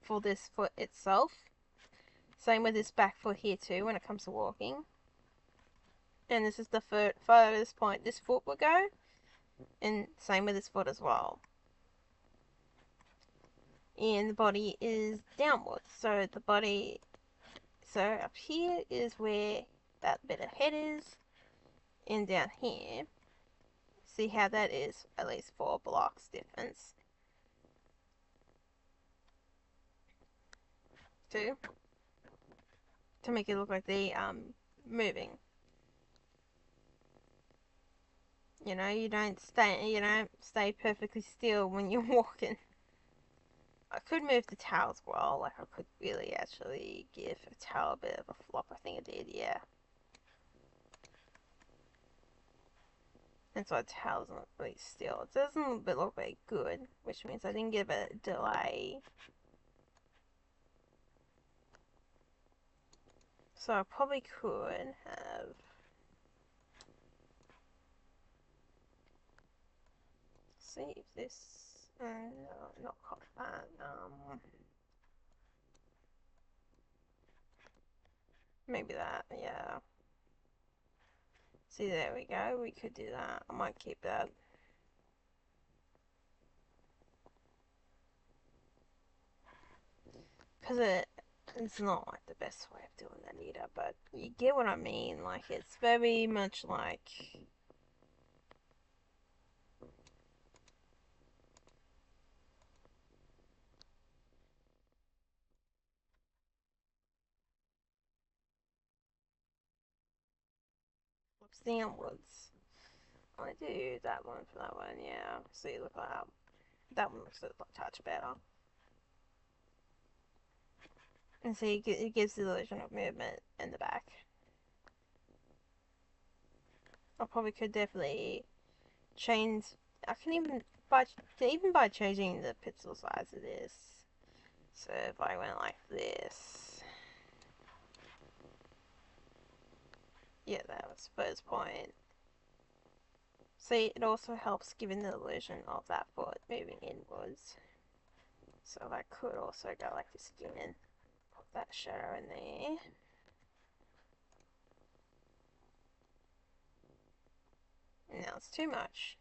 for this foot itself. Same with this back foot here too when it comes to walking. And this is the furthest point this foot will go. And same with this foot as well. And the body is downwards. So the body, so up here is where that bit of head is. And down here, see how that is at least 4 blocks difference. Too. To make it look like they moving. You don't stay perfectly still when you're walking. I could move the towel as well. Like I could really actually give a towel a bit of a flop. I think I did, yeah. And so the towel's not really still. It doesn't look very good, which means I didn't give it a delay. So I probably could have saved this. No, not caught that. Maybe that, yeah. See, there we go. We could do that. I might keep that. Because it's not like the best way of doing that either, but you get what I mean. Like, it's very much like flips downwards. I do that one for that one, yeah. See, look like that one looks a touch better. And see, it gives the illusion of movement in the back. I probably could definitely change. I can even by changing the pixel size of this. So if I went like this, yeah, that was first point. See, it also helps giving the illusion of that foot moving inwards. So I could also go like this again, put that shadow in there. Now it's too much.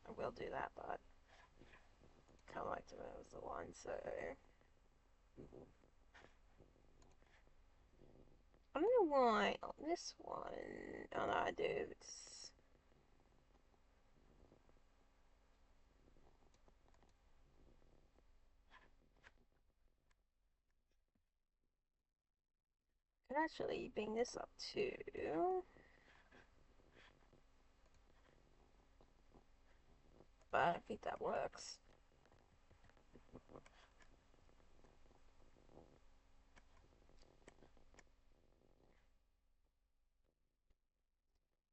I will do that, but I kind of like to move the one, so I don't know why on this one. Oh no, I do. It's could actually bring this up too. But I don't think that works.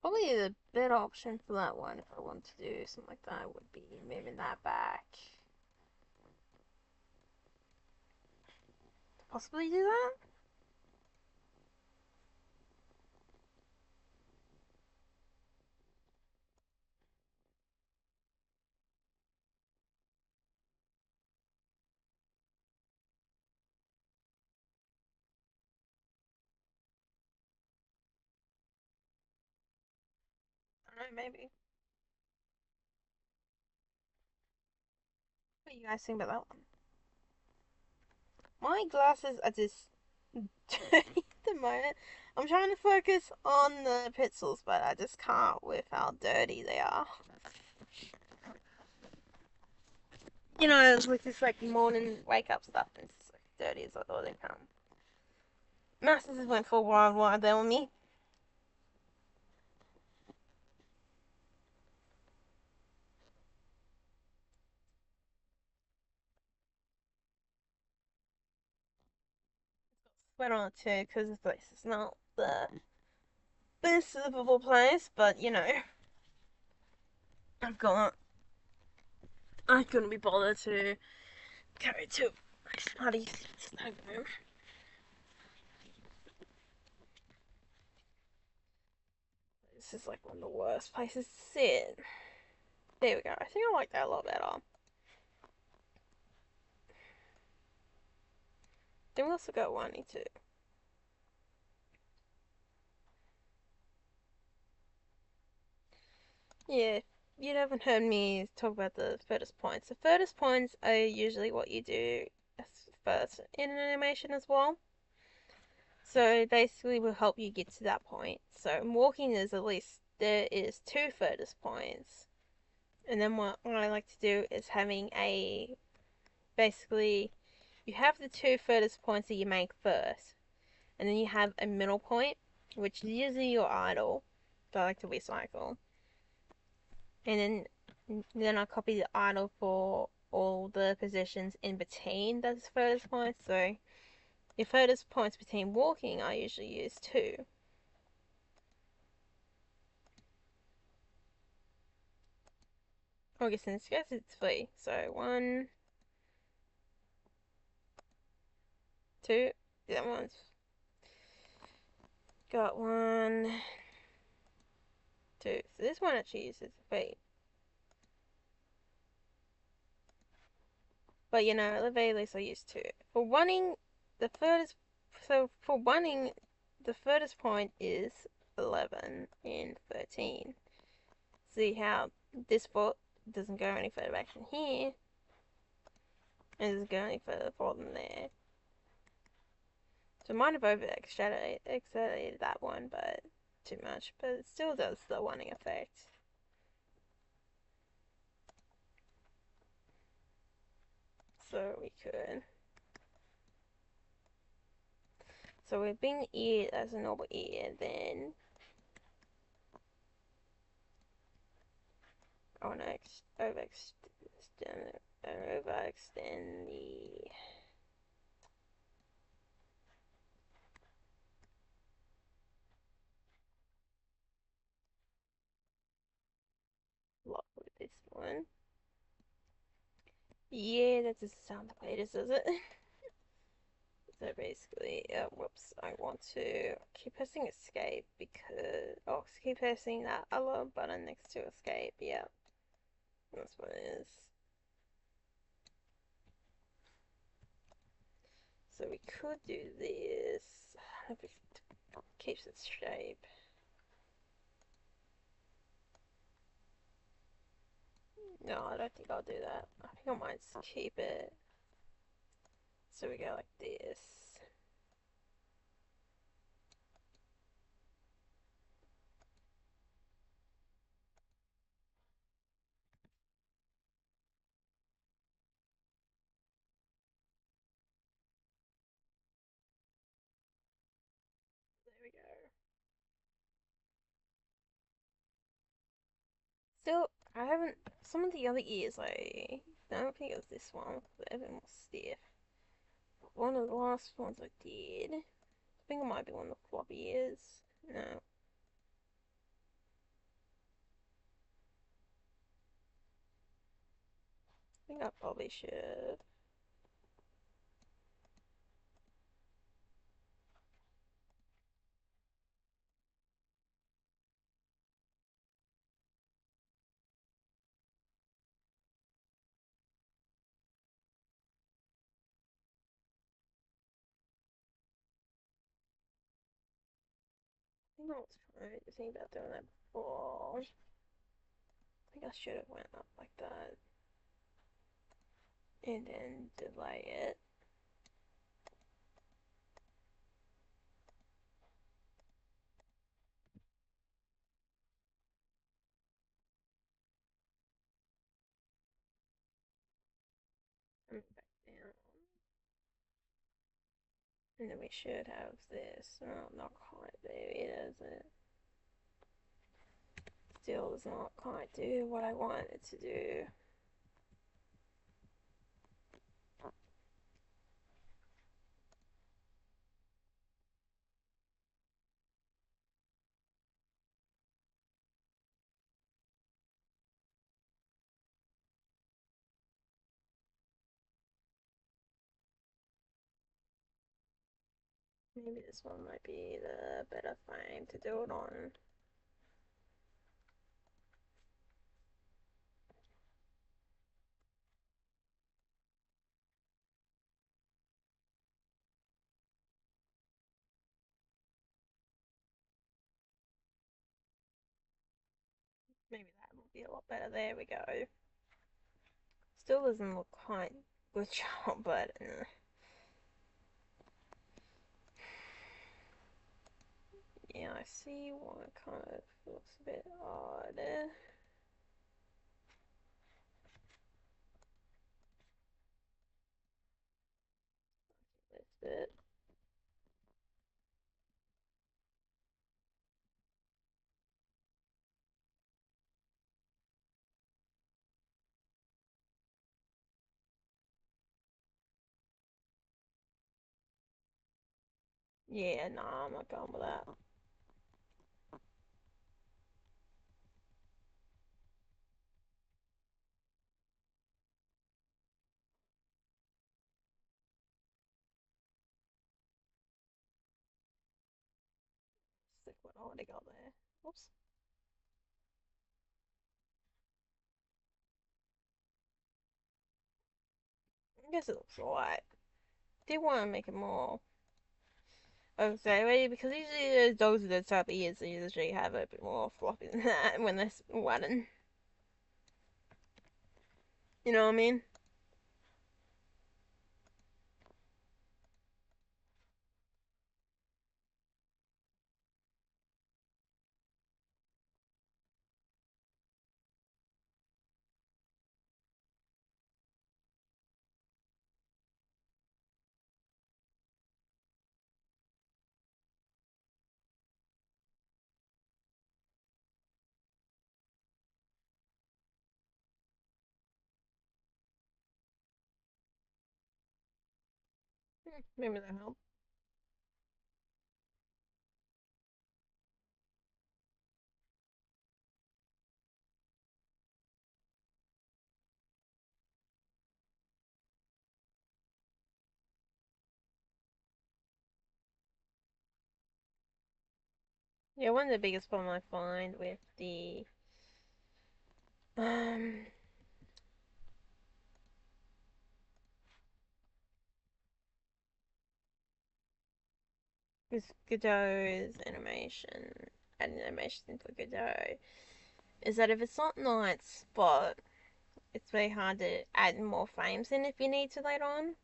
Probably the better option for that one if I want to do something like that would be moving that back. Possibly do that? I don't know, maybe. What do you guys think about that one? My glasses are just dirty at the moment. I'm trying to focus on the pixels, but I just can't with how dirty they are. You know, with this like morning wake up stuff, and it's like dirty as all they come. Masters went for wild wide there with me. Sweat on it too, because this place is not the best livable place, but you know, I've got. I couldn't be bothered to go to a bloody stag room. This is like one of the worst places to sit. There we go. I think I like that a lot better. Then we also got one too. Yeah, you haven't heard me talk about the furthest points. The furthest points are usually what you do first in an animation as well. So basically will help you get to that point. So walking is at least there is two furthest points. And then what I like to do is having a basically you have the two furthest points that you make first. And then you have a middle point, which is usually your idle. So I like to recycle. And then I copy the idle for all the positions in between those furthest points. So your furthest points between walking, I usually use two. I guess in this case it's three. So one, two. That one's got one, two. So this one actually uses three. But you know, at the very least I use two. For running, the furthest. So for running, the furthest point is 11 and 13. See how this foot doesn't go any further back than here, and doesn't go any further forward than there. So I might have over exaggerated that one, but too much. But it still does the running effect. So we could. So we've been ear as a normal ear, then I want to overextend the block with this one. Yeah, that doesn't sound the way it is, does it? So basically, whoops, I want to keep pressing escape because, oh, keep pressing that other button next to escape, yeah, that's what it is. So we could do this, if it keeps its shape. No, I don't think I'll do that. I think I might keep it. So we go like this. Still, I haven't. Some of the other ears, I don't think it was this one. They're a bit more stiff. But one of the last ones I did, I think it might be one of the floppy ears. No, I think I probably should. I think I was trying to think about doing that before. I think I should have went up like that and then delay it. And back down. And then we should have this. Oh, not quite there, does it? Still does not quite do what I want it to do. Maybe this one might be the better frame to do it on. Maybe that will be a lot better. There we go. Still doesn't look quite good job, but yeah, I see why it kind of looks a bit odd. Lift it. Yeah, nah, I'm not going with that. Stick what I already got there. Oops. I guess it looks alright. Did want to make it more. Okay, because usually those dogs with the type of ears they usually have a bit more floppy than that when they're wadding. You know what I mean? Maybe that help. Yeah, one of the biggest problem I find with the um with Godot's animation and animation for Godot is that if it's not in the right spot, it's very hard to add more frames in if you need to later on.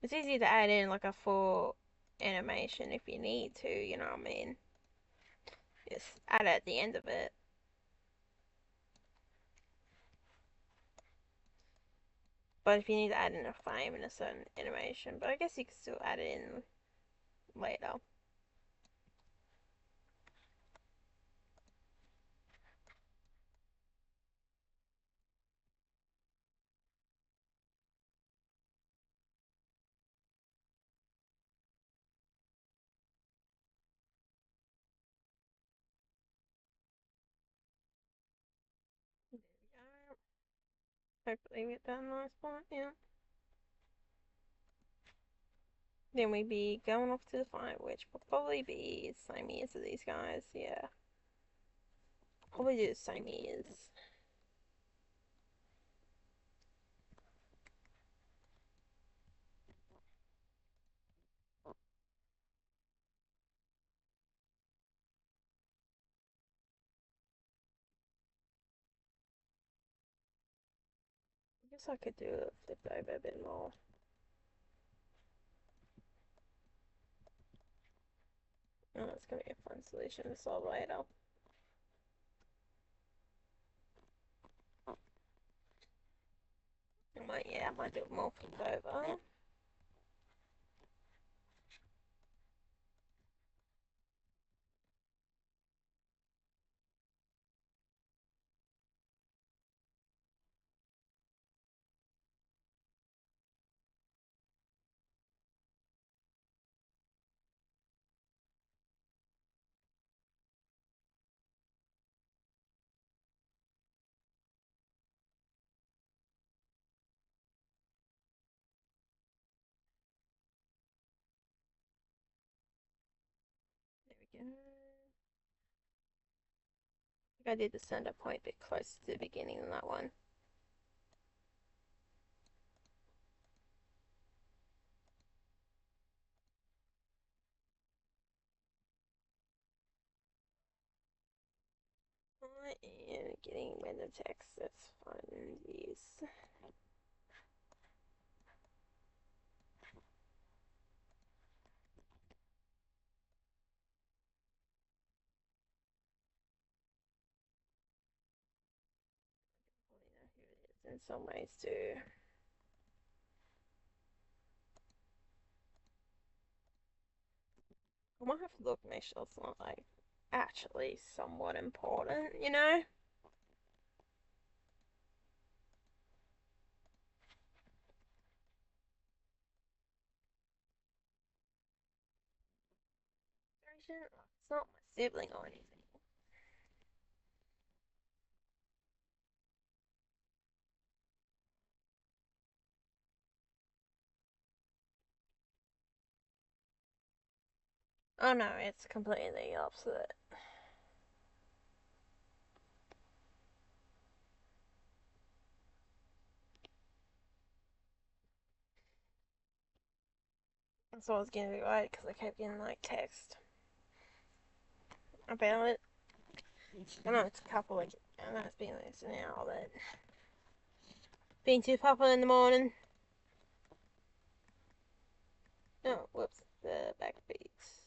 It's easy to add in like a full animation if you need to, you know what I mean? Just add it at the end of it. But if you need to add in a frame in a certain animation, but I guess you can still add it in later. Hopefully we get that nice spot, yeah. Then we'd be going off to the fight, which will probably be the same years as these guys, yeah. Probably do the same years. I guess I could do a flip over a bit more. Oh, that's gonna be a fun solution to solve later. I might do it more flip over. There we go. I think I did the center point a bit closer to the beginning than that one. I am getting random text, that's fun, yes. Probably know who it is in some ways too. I might have to look, make sure it's not like actually somewhat important, you know? It's not my sibling or anything. Oh no, it's completely the opposite. That's what I was getting a bit worried because I kept getting like text about it. I know it's a couple of, I know it's been this now, but being too popular in the morning. Oh, whoops, the back beats.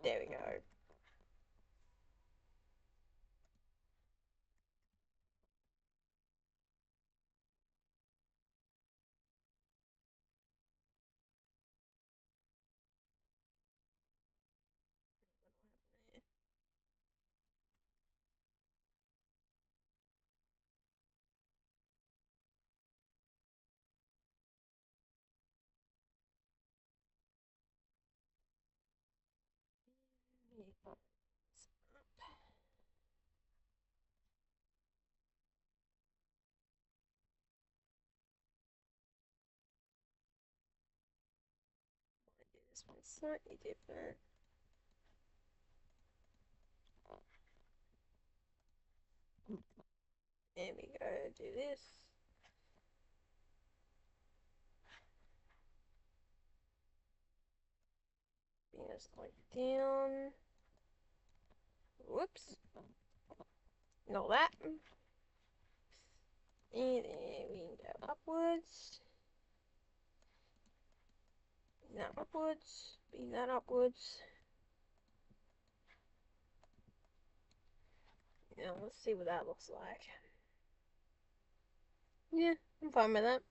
There we go. This one's slightly different. There we go, do this. Bring this like down. Whoops. Not that. And then we can go upwards. Bring that upwards. Bring that upwards. Now let's see what that looks like. Yeah, I'm fine with that.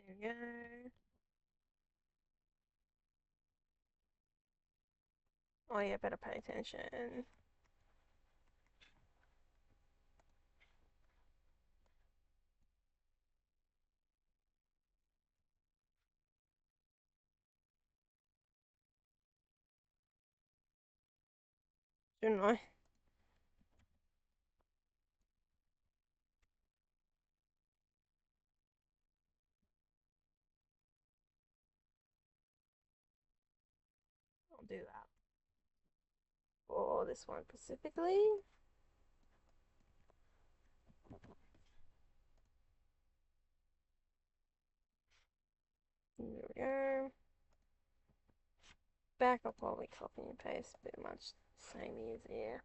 There we go. Oh yeah, better pay attention. Shouldn't I? I'll do that. For this one specifically. There we go. Back up while we copy and paste pretty much same as here.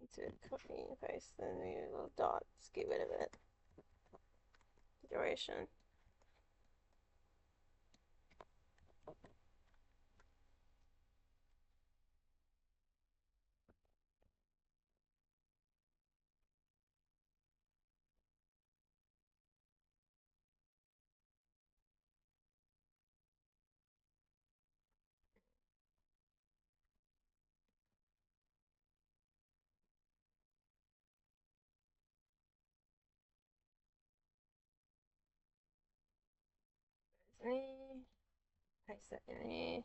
Need to copy and paste the new little dots, get rid of it. Duration. Paste that in here.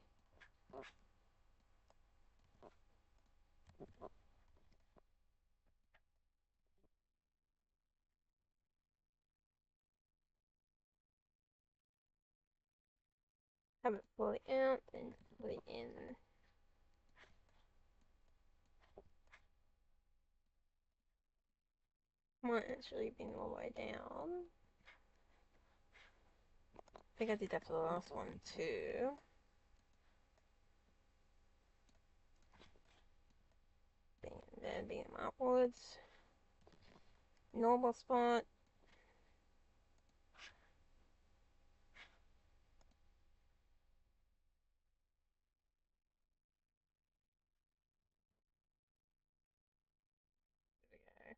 Have it fully out and fully in. Might actually be all the way down. I think I did that for the last one too. Being them upwards. Normal spot. There we go.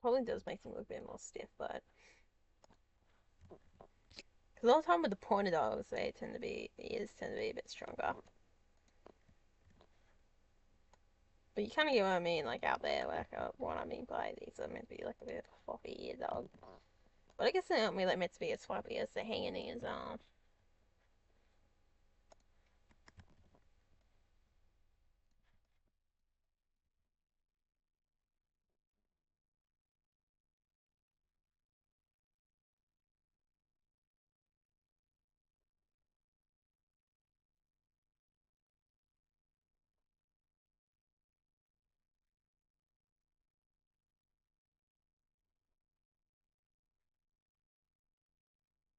Probably does make them look a bit more stiff, but because all the time with the pointed dogs, they tend to be the ears tend to be a bit stronger. But you kind of get what I mean, like out there, like what I mean by these are meant to be like a bit of a floppy ear dog. But I guess they're not really meant to be as floppy as the hanging ears are.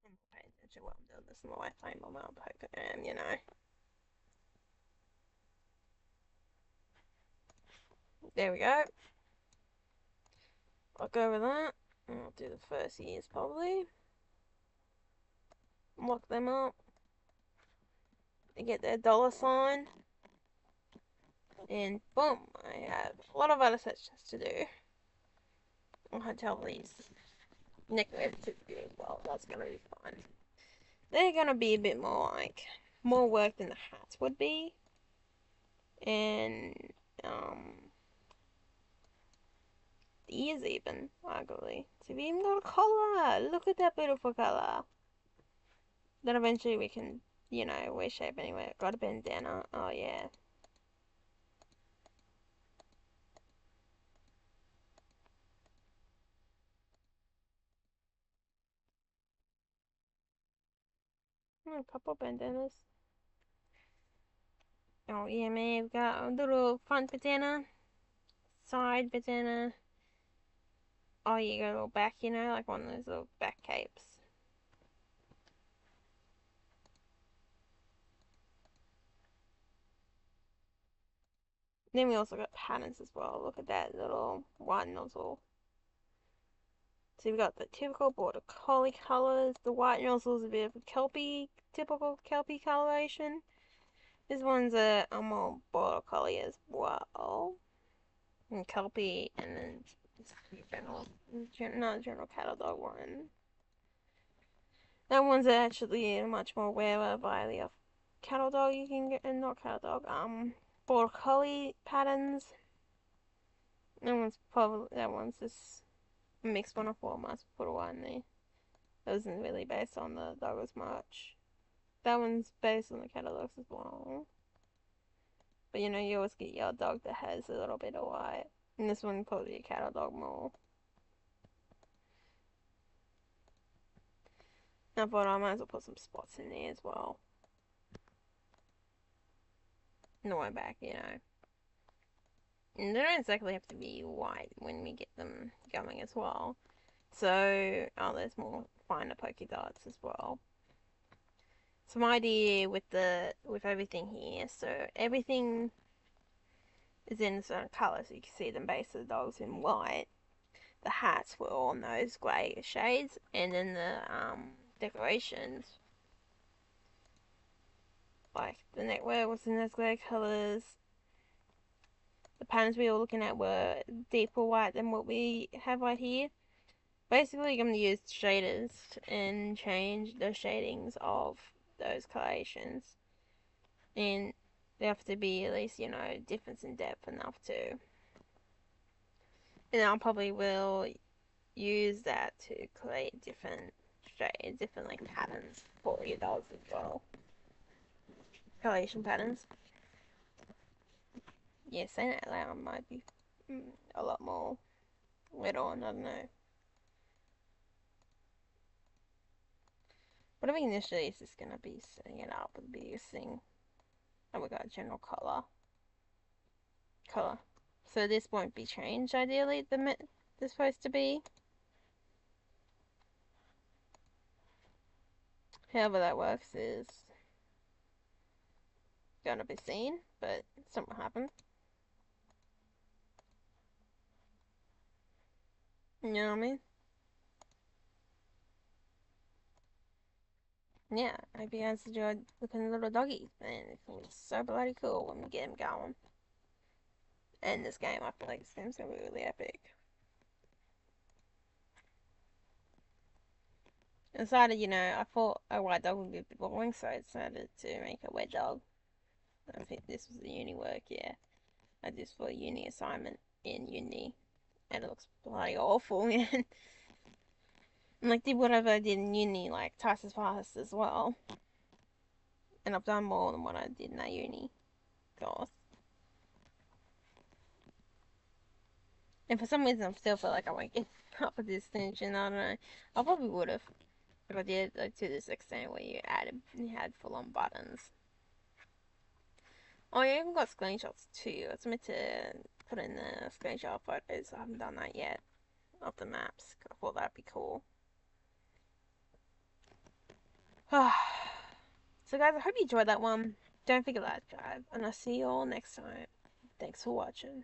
I'm not paying attention while I'm doing this in my phone, my mouth open, you know. There we go. I'll go with that. And I'll do the first ears probably. Lock them up. They get their dollar sign. And boom, I have a lot of other sections to do. I'll tell these neckwear to do as well. That's gonna be fun. They're gonna be a bit more like more work than the hats would be. And the ears even, arguably. So we even got a collar. Look at that beautiful color. Then eventually we can, you know, wear shape anyway. Got a bandana. Oh yeah. A couple bandanas. Oh yeah, man. We've got a little front bandana, side bandana. Oh, you got a little back, you know, like one of those little back capes. Then we also got patterns as well. Look at that little white nozzle. So we've got the typical border collie colours. The white nozzle is a bit of a kelpie, typical kelpie coloration. This one's a more border collie as well. And kelpie, and then general cattle dog one. That one's actually a much more rarer variety of cattle dog you can get, and not cattle dog, border collie patterns. That one's just a mixed one of formats. Put one there. That wasn't really based on the dog as much. That one's based on the cattle dogs as well. But you know, you always get your dog that has a little bit of white. And this one probably a cattle dog more. I thought I might as well put some spots in there as well. No way back, you know. And they don't exactly have to be white when we get them going as well. So, there's more finer polka dots as well. So my idea with everything here, so everything is in a certain colour, so you can see the base of the dogs in white. The hats were all in those grey shades, and then the decorations, like the neckwear was in those grey colours. The patterns we were looking at were deeper white than what we have right here. Basically, I'm going to use shaders and change the shadings of those colorations. And they have to be at least, you know, difference in depth enough to. And I probably will use that to create different shades, different like patterns for your dogs as well. Coloration patterns. Yeah, saying that loud might be a lot more lit on, I don't know. But I think initially it's just gonna be setting it up with the biggest thing. And we got general color. So this won't be changed ideally. They're supposed to be. However that works is gonna be seen, but something happened. You know what I mean? Yeah, I hope you guys enjoyed looking at little doggies, and it's gonna be so bloody cool when we get them going. And this game, I feel like this game's gonna be really epic. I decided, you know, I thought a white dog would be a bit boring, so I decided to make a wet dog. I think this was the uni work, yeah. I did for a uni assignment in uni, and it looks bloody awful, man. And like, did whatever I did in uni, like, twice as fast as well. And I've done more than what I did in that uni course. And for some reason, I still feel like I won't get up a distinction. I don't know. I probably would have if I did like, to this extent where you had full on buttons. Oh, I even got screenshots too. I was meant to put in the screenshot photos. I haven't done that yet of the maps. I thought that'd be cool. So guys, I hope you enjoyed that one. Don't forget to subscribe, and I'll see you all next time. Thanks for watching.